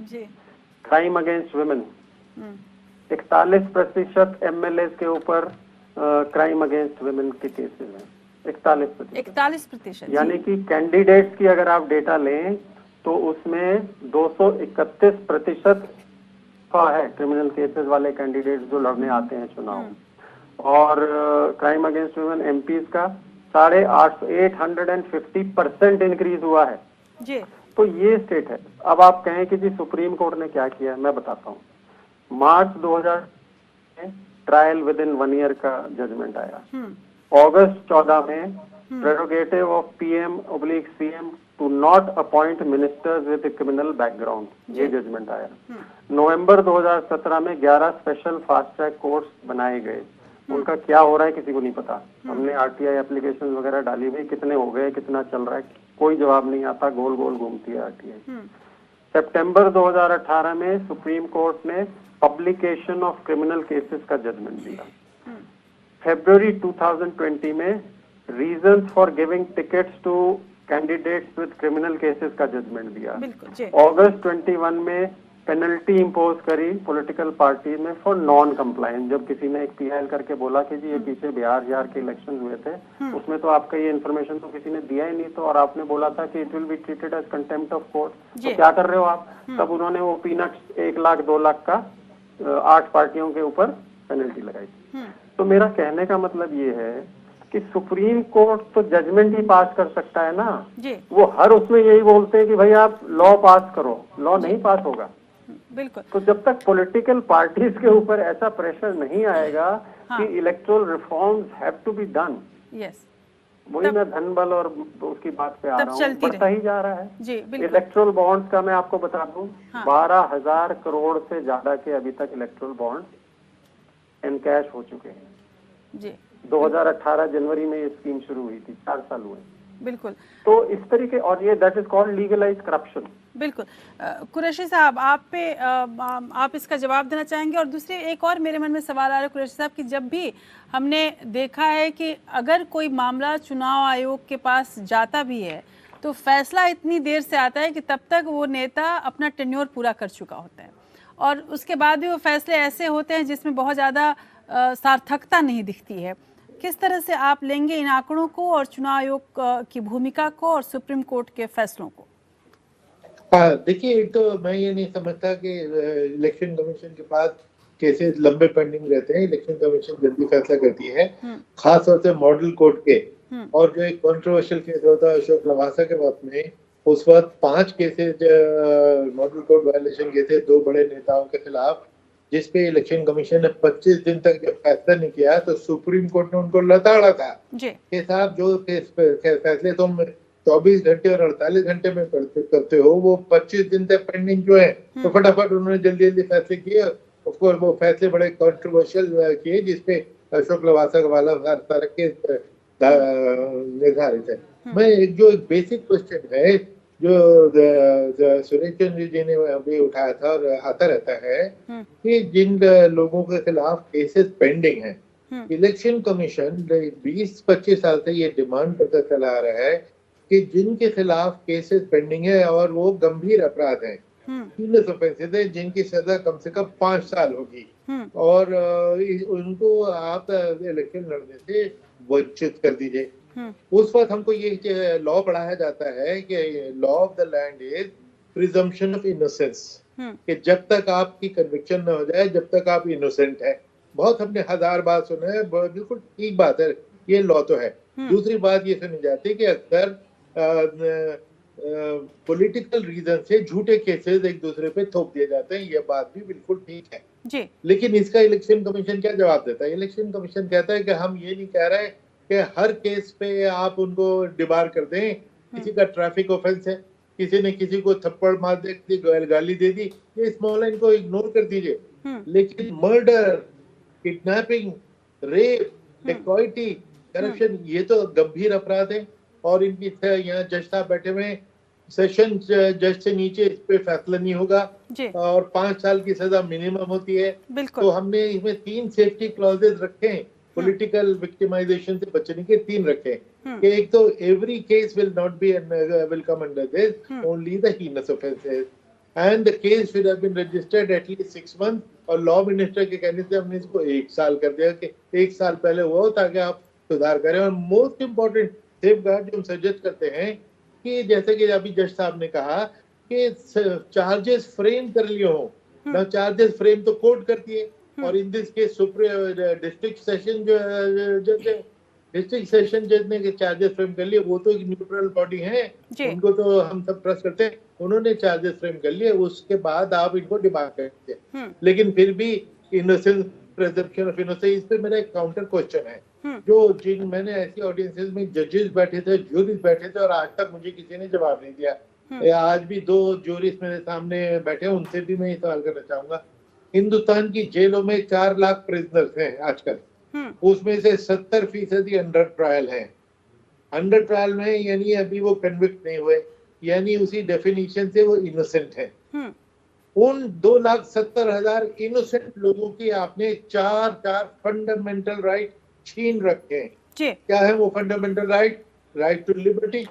क्राइम अगेंस्ट वुमेन 41% MLA के ऊपर क्राइम अगेंस्ट वुमेन के केसेस हैं। 41%। यानी कि कैंडिडेट्स की अगर आप डेटा लें तो उसमें 231% का है क्रिमिनल केसेस वाले कैंडिडेट्स जो लड़ने आते हैं चुनाव। और क्राइम अगेंस्ट वुमेन MPs का 850% इंक्रीज हुआ है जी। तो ये स्टेट है। अब आप कहें कि जी सुप्रीम कोर्ट ने क्या किया, मैं बताता हूँ। मार्च 2000 में ट्रायल विद इन 1 ईयर का जजमेंट आया। अगस्त 14 में prerogative of PM/CM to not appoint ministers with criminal background, ये जजमेंट आया। नवंबर 2017 में 11 स्पेशल फास्ट ट्रैक कोर्ट्स बनाए गए। उनका क्या हो रहा है किसी को नहीं पता। हमने RTI एप्लीकेशन वगैरह डाली हुई, कितने हो गए, कितना चल रहा है, कोई जवाब नहीं आता, गोल गोल घूमती है RTI। सितंबर 2018 में सुप्रीम कोर्ट ने पब्लिकेशन ऑफ क्रिमिनल केसेस का जजमेंट दिया। फरवरी 2020 में reasons for giving tickets to candidates with criminal cases का जजमेंट दिया। अगस्त 21 में पेनल्टी इम्पोज करी पॉलिटिकल पार्टी में फॉर नॉन कंप्लायंस। जब किसी ने एक PIL करके बोला कि जी ये पीछे बिहार के इलेक्शन हुए थे, उसमें तो आपका ये इन्फॉर्मेशन तो किसी ने दिया ही नहीं, तो और आपने बोला था कि it will be treated as contempt of court, तो क्या कर रहे हो आप? तब उन्होंने वो पीनट्स 1 लाख 2 लाख का 8 पार्टियों के ऊपर पेनल्टी लगाई थी। तो मेरा कहने का मतलब ये है कि सुप्रीम कोर्ट तो जजमेंट ही पास कर सकता है ना जी। वो हर उसमें यही बोलते हैं कि भाई आप लॉ पास करो, लॉ नहीं पास होगा। बिल्कुल। तो जब तक पॉलिटिकल पार्टीज के ऊपर ऐसा प्रेशर नहीं आएगा कि electoral reforms have to be done, वही मैं धन बल और उसकी बात पे आ रहा हूँ, बढ़ता ही जा रहा है जी। इलेक्ट्रल बॉन्ड्स का मैं आपको बता दूं, 12,000 करोड़ से ज्यादा के अभी तक इलेक्ट्रल बॉन्ड एनकैश हो चुके हैं जी। 2018 जनवरी में ये स्कीम शुरू हुई थी, 4 साल हुए। बिल्कुल। तो इस तरीके, और ये that is called legalise corruption. बिल्कुल। कुरैशी साहब, आप इसका जवाब देना चाहेंगे? और दूसरी एक और मेरे मन में सवाल आ रहा है कुरैशी साहब कि जब भी हमने देखा है कि अगर कोई मामला चुनाव आयोग के पास जाता भी है तो फैसला इतनी देर से आता है कि तब तक वो नेता अपना टेन्योर पूरा कर चुका होता है और उसके बाद भी वो फैसले ऐसे होते हैं जिसमें बहुत ज़्यादा सार्थकता नहीं दिखती है। किस तरह से आप लेंगे इन आंकड़ों को और चुनाव आयोग की भूमिका को और सुप्रीम कोर्ट के फैसलों को? हाँ, देखिए, एक तो मैं ये नहीं समझता कि इलेक्शन कमीशन के पास केसेस लंबे पेंडिंग रहते हैं, इलेक्शन कमीशन जल्दी फैसला करती है, खास तौर से मॉडल कोर्ट के। और जो एक कंट्रोवर्शियल केस होता है अशोक लवासा के वक्त में, उस वक्त 5 केसेस मॉडल कोर्ट वायलेशन के थे 2 बड़े नेताओं के खिलाफ, जिसपे इलेक्शन कमीशन ने 25 दिन तक जब फैसला नहीं किया तो सुप्रीम कोर्ट ने उनको लताड़ा था कि साहब जो फैसले तुम 24 घंटे और 48 घंटे में करते हो, वो 25 दिन तक पेंडिंग जो है, तो फटाफट उन्होंने जल्दी जल्दी फैसले किए। ऑफ कोर्स वो फैसले बड़े कंट्रोवर्शियल किए, जिसपे अशोक लवासा वाला सारा केस निर्धारित है। मैं जो एक बेसिक क्वेश्चन है जो सुरेश चंद्र जी ने अभी उठाया था और आता रहता है कि जिन लोगों के खिलाफ केसेस पेंडिंग हैं, इलेक्शन कमीशन 20-25 साल से ये डिमांड करता चला आ रहा है कि जिनके खिलाफ केसेस पेंडिंग है और वो गंभीर अपराध हैं, सीरियस ऑफेंसेस है, जिनकी सजा कम से कम 5 साल होगी, और उनको आप इलेक्शन लड़ने से वंचित कर दीजिए। उस वक्त हमको ये लॉ पढ़ाया जाता है कि law of the land is presumption of innocence, कि जब तक आपकी कन्विक्शन न हो जाए जब तक आप इनोसेंट है। बहुत हमने 1000 बार सुना है, बिल्कुल ठीक बात है, ये लॉ तो है। दूसरी बात ये सुनी जाती है कि अक्सर पॉलिटिकल रीजन से झूठे केसेस एक दूसरे पे थोप दिए जाते हैं, ये बात भी बिल्कुल ठीक है जी। लेकिन इसका इलेक्शन कमीशन क्या जवाब देता है? इलेक्शन कमीशन कहता है कि हम ये नहीं कह रहे कि हर केस पे आप उनको डिबार कर दें, किसी का ट्रैफिक ऑफेंस है, किसी ने किसी को थप्पड़ मार दी, गाली दे दी, ये स्मॉल लाइन को इग्नोर कर दीजिए। लेकिन murder, kidnapping, rape, dacoity, corruption, ये तो गंभीर अपराध है, और इनकी यहाँ जज साहब बैठे हुए, सेशन जज से नीचे इस पे फैसला नहीं होगा, और 5 साल की सजा मिनिमम होती है। तो हमने इसमें 3 सेफ्टी क्लॉजेस रखे हैं, पॉलिटिकल विक्टिमाइजेशन से बचने के 3 रखे कि एक तो every case will not be will come under this, only the heinous offences, and the case should have been registered at least 6 month, और लॉ मिनिस्टर के कहने से हमने इसको 1 साल कर दिया कि 1 साल पहले हुआ हो, ताकि आप सुधार करें। और मोस्ट इम्पोर्टेंट सेफगार्ड जो हम सजेस्ट करते हैं कि जैसे कि अभी जज साहब ने कहा कि चार्जेस फ्रेम कर लिए हो ना, चार्जेस फ्रेम तो कोर्ट करती है, और in this case district session जज ने चार्जेस फ्रेम कर लिए, वो तो एक न्यूट्रल बॉडी है, उनको तो हम सब ट्रस्ट करते हैं, उन्होंने चार्जेस फ्रेम कर लिए, उसके बाद आप इनको डिमांड करते हैं। लेकिन फिर भी इनोसेंस, प्रिजम्पशन ऑफ इनोसेंस, इस पे मेरा एक काउंटर क्वेश्चन है। जो मैंने ऐसी ऑडियंसेस में जजेस बैठे थे, जूरीज बैठे थे, और आज तक मुझे किसी ने जवाब नहीं दिया। आज भी 2 जूरीज मेरे सामने बैठे, उनसे भी मैं ये सवाल करना चाहूंगा। हिंदुस्तान की जेलों में 4 लाख प्रिजनर्स हैं आजकल, उसमें से 70% अंडर ट्रायल हैं। अंडर ट्रायल में यानी अभी वो कन्विक्ट नहीं हुए, यानी उसी डेफिनेशन से वो इनोसेंट है। उन 2,70,000 इनोसेंट लोगों की आपने 4 फंडामेंटल राइट छीन रखे हैं। क्या है वो fundamental right? Right to liberty,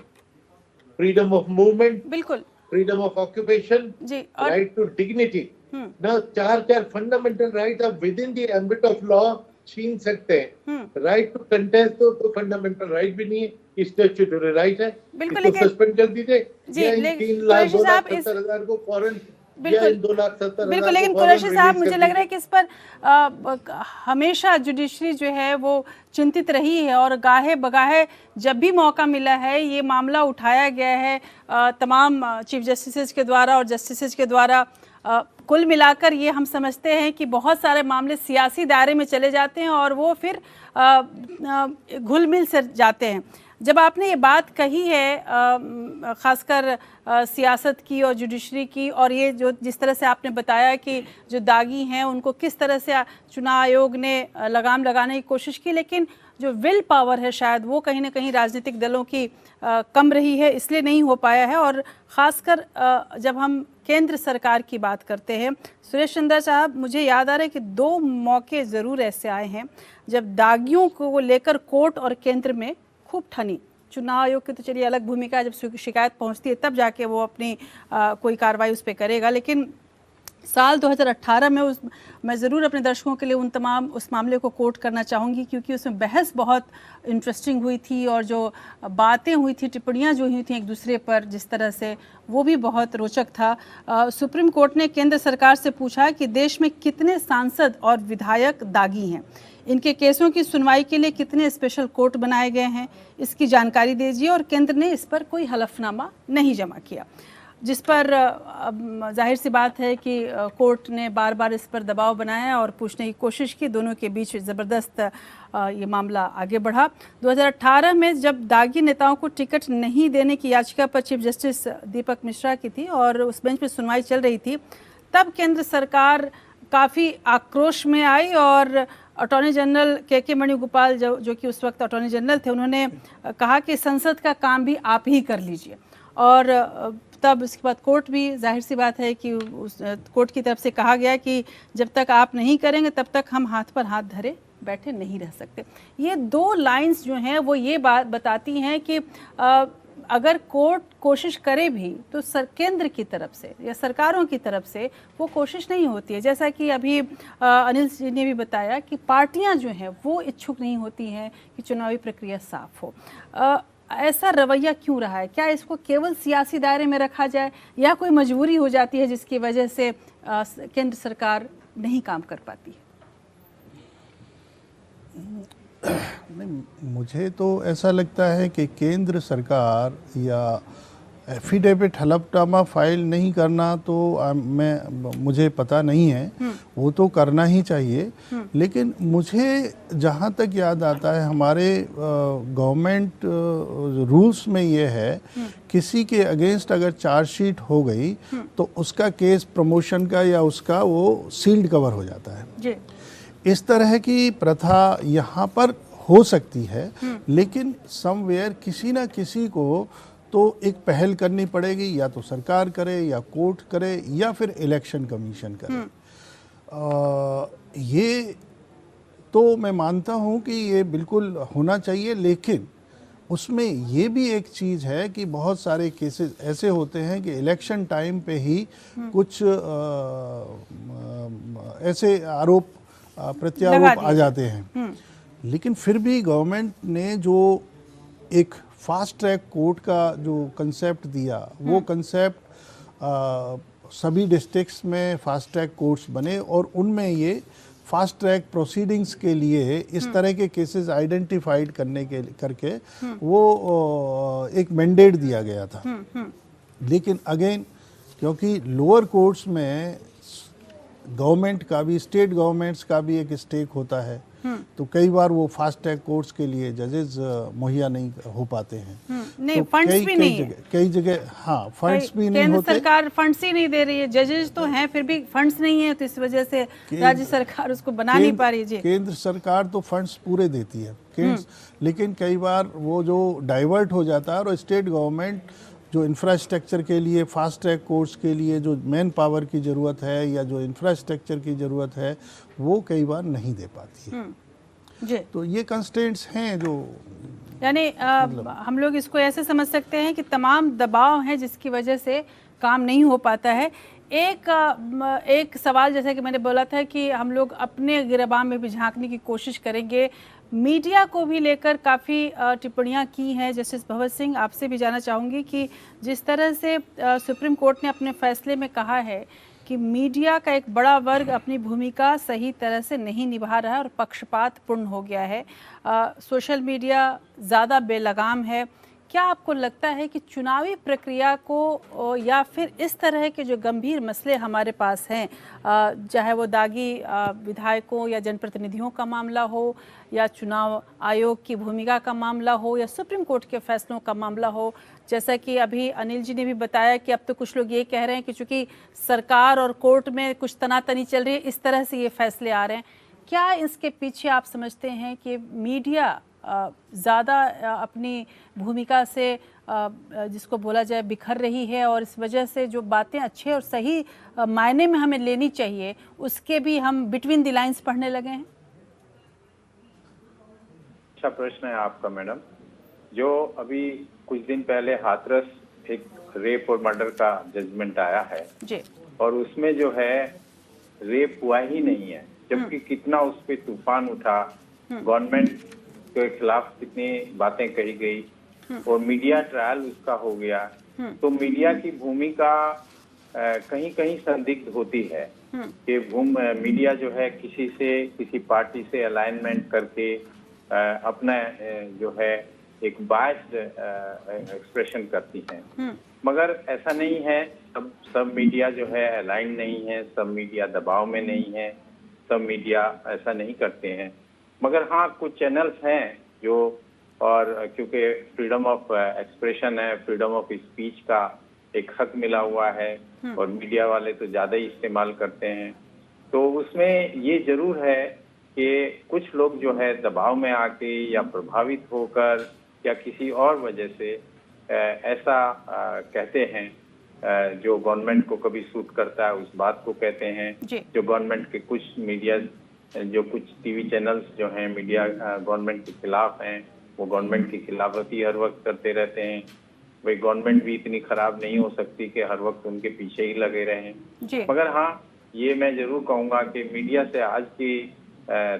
freedom of movement, बिल्कुल, freedom of occupation, right to dignity. ना 4 फंडामेंटल राइट आप within the ambit of law छीन सकते हैं। राइट टू कंटेस्ट तो फंडामेंटल राइट भी नहीं है, स्टैट्यूटरी राइट है, इसको सस्पेंड कर दीजिए। 3,70,000 को फॉरेन, बिल्कुल। लेकिन कुरैशी साहब, मुझे लग रहा है कि इस पर हमेशा जुडिशरी जो है वो चिंतित रही है, और गाहे बगाहे जब भी मौका मिला है ये मामला उठाया गया है तमाम चीफ जस्टिस के द्वारा और जस्टिस के द्वारा। कुल मिलाकर ये हम समझते हैं कि बहुत सारे मामले सियासी दायरे में चले जाते हैं और वो फिर घुल मिल से जाते हैं। जब आपने ये बात कही है ख़ासकर सियासत की और जुडिशरी की, और ये जो जिस तरह से आपने बताया कि जो दागी हैं उनको किस तरह से चुनाव आयोग ने लगाम लगाने की कोशिश की, लेकिन जो विल पावर है शायद वो कहीं ना कहीं राजनीतिक दलों की कम रही है, इसलिए नहीं हो पाया है। और ख़ासकर जब हम केंद्र सरकार की बात करते हैं, सुरेश चंद्र साहब, मुझे याद आ रहा है कि 2 मौके ज़रूर ऐसे आए हैं जब दागियों को लेकर कोर्ट और केंद्र में खूब ठनी। चुनाव आयोग की तो चलिए अलग भूमिका है, जब शिकायत पहुंचती है तब जाके वो अपनी कोई कार्रवाई उस पर करेगा, लेकिन साल 2018 में मैं ज़रूर अपने दर्शकों के लिए उस मामले को कोट करना चाहूँगी, क्योंकि उसमें बहस बहुत इंटरेस्टिंग हुई थी और जो बातें हुई थी, टिप्पणियाँ जो हुई थी एक दूसरे पर जिस तरह से, वो भी बहुत रोचक था। सुप्रीम कोर्ट ने केंद्र सरकार से पूछा कि देश में कितने सांसद और विधायक दागी हैं, इनके केसों की सुनवाई के लिए कितने स्पेशल कोर्ट बनाए गए हैं, इसकी जानकारी दीजिए। और केंद्र ने इस पर कोई हलफनामा नहीं जमा किया, जिस पर जाहिर सी बात है कि कोर्ट ने बार बार इस पर दबाव बनाया और पूछने की कोशिश की। दोनों के बीच ज़बरदस्त ये मामला आगे बढ़ा। 2018 में जब दागी नेताओं को टिकट नहीं देने की याचिका पर चीफ जस्टिस दीपक मिश्रा की थी और उस बेंच पर सुनवाई चल रही थी, तब केंद्र सरकार काफ़ी आक्रोश में आई और अटॉर्नी जनरल के मणिगोपाल जो कि उस वक्त अटॉर्नी जनरल थे, उन्होंने कहा कि संसद का काम भी आप ही कर लीजिए। और तब उसके बाद कोर्ट भी, जाहिर सी बात है कि उस कोर्ट की तरफ से कहा गया कि जब तक आप नहीं करेंगे तब तक हम हाथ पर हाथ धरे बैठे नहीं रह सकते। ये दो लाइंस जो हैं वो ये बात बताती हैं कि अगर कोर्ट कोशिश करे भी तो केंद्र की तरफ से या सरकारों की तरफ से वो कोशिश नहीं होती है। जैसा कि अभी अनिल जी ने भी बताया कि पार्टियां जो हैं वो इच्छुक नहीं होती हैं कि चुनावी प्रक्रिया साफ हो। ऐसा रवैया क्यों रहा है? क्या इसको केवल सियासी दायरे में रखा जाए या कोई मजबूरी हो जाती है जिसकी वजह से केंद्र सरकार नहीं काम कर पाती है? नहीं, मुझे तो ऐसा लगता है कि केंद्र सरकार या एफिडेविट हलफनामा फाइल नहीं करना तो मुझे पता नहीं है, वो तो करना ही चाहिए। लेकिन मुझे जहाँ तक याद आता है हमारे गवर्नमेंट रूल्स में ये है, किसी के अगेंस्ट अगर चार्जशीट हो गई तो उसका केस प्रमोशन का या उसका वो सील्ड कवर हो जाता है जी। इस तरह की प्रथा यहाँ पर हो सकती है, लेकिन समवेयर किसी ना किसी को तो एक पहल करनी पड़ेगी, या तो सरकार करे या कोर्ट करे या फिर इलेक्शन कमीशन करे। ये तो मैं मानता हूँ कि ये बिल्कुल होना चाहिए, लेकिन उसमें ये भी एक चीज़ है कि बहुत सारे केसेस ऐसे होते हैं कि इलेक्शन टाइम पे ही कुछ ऐसे आरोप प्रत्यारोप आ जाते हैं। लेकिन फिर भी गवर्नमेंट ने जो एक फास्ट ट्रैक कोर्ट का जो कंसेप्ट दिया, वो कंसेप्ट सभी डिस्ट्रिक्ट्स में फास्ट ट्रैक कोर्ट्स बने और उनमें ये फास्ट ट्रैक प्रोसीडिंग्स के लिए इस तरह के केसेस आइडेंटिफाइड करके वो एक मैंडेट दिया गया था। लेकिन अगेन क्योंकि लोअर कोर्ट्स में गवर्नमेंट का भी, स्टेट गवर्नमेंट्स का भी एक स्टेक होता है, तो कई बार वो फास्ट ट्रैक कोर्ट्स के लिए जजेस मुहैया नहीं हो पाते हैं। नहीं, तो फंड्स भी नहीं है कई जगह, हाँ, फंड्स भी नहीं होते। केंद्र सरकार फंड्स ही नहीं दे रही है, जजेस तो हैं फिर भी फंड्स नहीं है, तो इस वजह से राज्य सरकार उसको बना नहीं पा रही है। केंद्र सरकार तो फंड्स पूरे देती है, लेकिन कई बार वो जो डाइवर्ट हो जाता है और स्टेट गवर्नमेंट जो इंफ्रास्ट्रक्चर के लिए, फास्ट ट्रैक कोर्ट्स के लिए जो मैन पावर की ज़रूरत है या जो इंफ्रास्ट्रक्चर की ज़रूरत है, वो कई बार नहीं दे पाती है। जी। तो ये कंस्ट्रेंट्स हैं जो, यानी हम लोग इसको ऐसे समझ सकते हैं कि तमाम दबाव हैं जिसकी वजह से काम नहीं हो पाता है। एक सवाल, जैसा कि मैंने बोला था कि हम लोग अपने गिरबान में भी झांकने की कोशिश करेंगे। मीडिया को भी लेकर काफ़ी टिप्पणियां की हैं। जस्टिस भगवत सिंह, आपसे भी जानना चाहूँगी कि जिस तरह से सुप्रीम कोर्ट ने अपने फैसले में कहा है कि मीडिया का एक बड़ा वर्ग अपनी भूमिका सही तरह से नहीं निभा रहा है और पक्षपातपूर्ण हो गया है, सोशल मीडिया ज़्यादा बेलगाम है, क्या आपको लगता है कि चुनावी प्रक्रिया को या फिर इस तरह के जो गंभीर मसले हमारे पास हैं, चाहे वो दागी विधायकों या जनप्रतिनिधियों का मामला हो या चुनाव आयोग की भूमिका का मामला हो या सुप्रीम कोर्ट के फैसलों का मामला हो, जैसा कि अभी अनिल जी ने भी बताया कि अब तो कुछ लोग ये कह रहे हैं कि चूंकि सरकार और कोर्ट में कुछ तनातनी चल रही है, इस तरह से ये फैसले आ रहे हैं, क्या इसके पीछे आप समझते हैं कि मीडिया ज़्यादा अपनी भूमिका से जिसको बोला जाए बिखर रही है और इस वजह से जो बातें अच्छे और सही मायने में हमें लेनी चाहिए उसके भी हम बिटवीन द लाइंस पढ़ने लगे हैं? अच्छा प्रश्न है आपका मैडम। जो अभी कुछ दिन पहले हाथरस एक रेप और मर्डर का जजमेंट आया है जी, और उसमें जो है रेप हुआ ही नहीं है, जबकि कितना उस पे तूफान उठा, गवर्नमेंट के खिलाफ कितनी बातें कही गई और मीडिया ट्रायल उसका हो गया। तो मीडिया की भूमिका कहीं कहीं संदिग्ध होती है कि मीडिया जो है किसी पार्टी से अलाइनमेंट करके अपना जो है एक बायस्ड एक्सप्रेशन करती है, मगर ऐसा नहीं है। सब मीडिया जो है अलाइन नहीं है, सब मीडिया दबाव में नहीं है, सब मीडिया ऐसा नहीं करते हैं। मगर हाँ, कुछ चैनल्स हैं जो, और क्योंकि फ्रीडम ऑफ एक्सप्रेशन है, फ्रीडम ऑफ स्पीच का एक हक मिला हुआ है और मीडिया वाले तो ज्यादा ही इस्तेमाल करते हैं, तो उसमें ये जरूर है कि कुछ लोग जो है दबाव में आके या प्रभावित होकर या किसी और वजह से ऐसा कहते हैं जो गवर्नमेंट को कभी सूट करता है उस बात को कहते हैं। जो गवर्नमेंट के कुछ मीडिया, जो कुछ टीवी चैनल्स जो हैं मीडिया गवर्नमेंट के खिलाफ हैं, वो गवर्नमेंट की खिलाफती हर वक्त करते रहते हैं। भाई गवर्नमेंट भी इतनी खराब नहीं हो सकती कि हर वक्त उनके पीछे ही लगे रहें। मगर हाँ, ये मैं जरूर कहूँगा कि मीडिया से आज की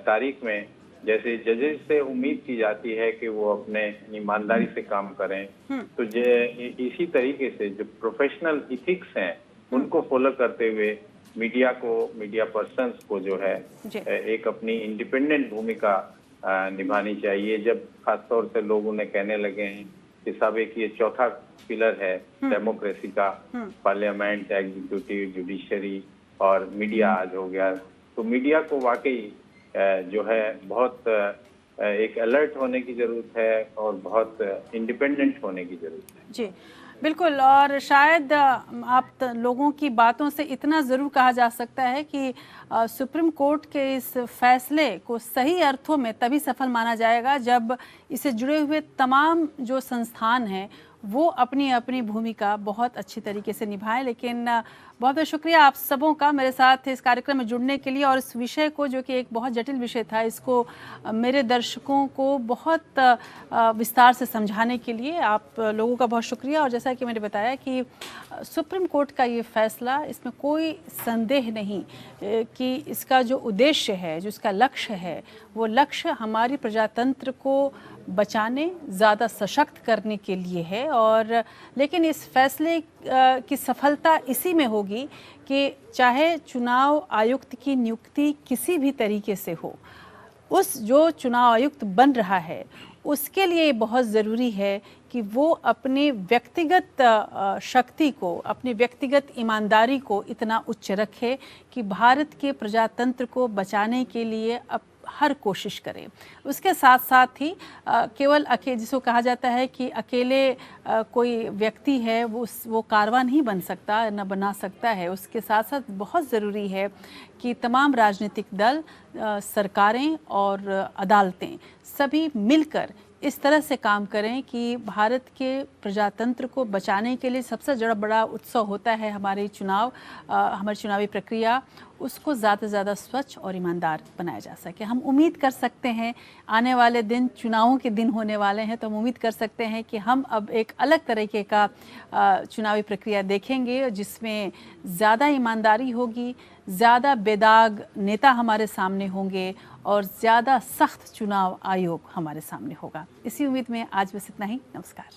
तारीख में जैसे जजेस से उम्मीद की जाती है कि वो अपने ईमानदारी से काम करें, तो इसी तरीके से जो प्रोफेशनल इथिक्स हैं उनको फॉलो करते हुए मीडिया पर्सन्स को जो है एक अपनी इंडिपेंडेंट भूमिका निभानी चाहिए। जब खासतौर से लोग उन्हें कहने लगे हैं कि सब एक ये चौथा पिलर है डेमोक्रेसी का, पार्लियामेंट, एग्जीक्यूटिव, जुडिशरी और मीडिया आज हो गया, तो मीडिया को वाकई जो है बहुत एक अलर्ट होने की जरूरत है और बहुत इंडिपेंडेंट होने की जरूरत है। जी बिल्कुल, और शायद आप लोगों की बातों से इतना ज़रूर कहा जा सकता है कि सुप्रीम कोर्ट के इस फैसले को सही अर्थों में तभी सफल माना जाएगा जब इससे जुड़े हुए तमाम जो संस्थान हैं वो अपनी अपनी भूमिका बहुत अच्छी तरीके से निभाएं। लेकिन बहुत बहुत शुक्रिया आप सबों का मेरे साथ इस कार्यक्रम में जुड़ने के लिए, और इस विषय को जो कि एक बहुत जटिल विषय था इसको मेरे दर्शकों को बहुत विस्तार से समझाने के लिए आप लोगों का बहुत शुक्रिया। और जैसा कि मैंने बताया कि सुप्रीम कोर्ट का ये फैसला, इसमें कोई संदेह नहीं कि इसका जो उद्देश्य है, जो इसका लक्ष्य है, वो लक्ष्य हमारी प्रजातंत्र को बचाने, ज़्यादा सशक्त करने के लिए है। और लेकिन इस फैसले की सफलता इसी में होगी कि चाहे चुनाव आयुक्त की नियुक्ति किसी भी तरीके से हो, उस जो चुनाव आयुक्त बन रहा है उसके लिए बहुत ज़रूरी है कि वो अपने व्यक्तिगत शक्ति को, अपनी व्यक्तिगत ईमानदारी को इतना उच्च रखे कि भारत के प्रजातंत्र को बचाने के लिए हर कोशिश करें। उसके साथ साथ ही केवल जिसको कहा जाता है कि अकेले कोई व्यक्ति है वो कारवां नहीं बन सकता, न बना सकता है। उसके साथ साथ बहुत ज़रूरी है कि तमाम राजनीतिक दल, सरकारें और अदालतें सभी मिलकर इस तरह से काम करें कि भारत के प्रजातंत्र को बचाने के लिए सबसे बड़ा उत्सव होता है हमारी चुनावी प्रक्रिया, उसको ज़्यादा से ज़्यादा स्वच्छ और ईमानदार बनाया जा सके। हम उम्मीद कर सकते हैं आने वाले दिन चुनावों के दिन होने वाले हैं, तो हम उम्मीद कर सकते हैं कि हम अब एक अलग तरीके का चुनावी प्रक्रिया देखेंगे जिसमें ज़्यादा ईमानदारी होगी, ज़्यादा बेदाग नेता हमारे सामने होंगे और ज़्यादा सख्त चुनाव आयोग हमारे सामने होगा। इसी उम्मीद में आज बस इतना ही। नमस्कार।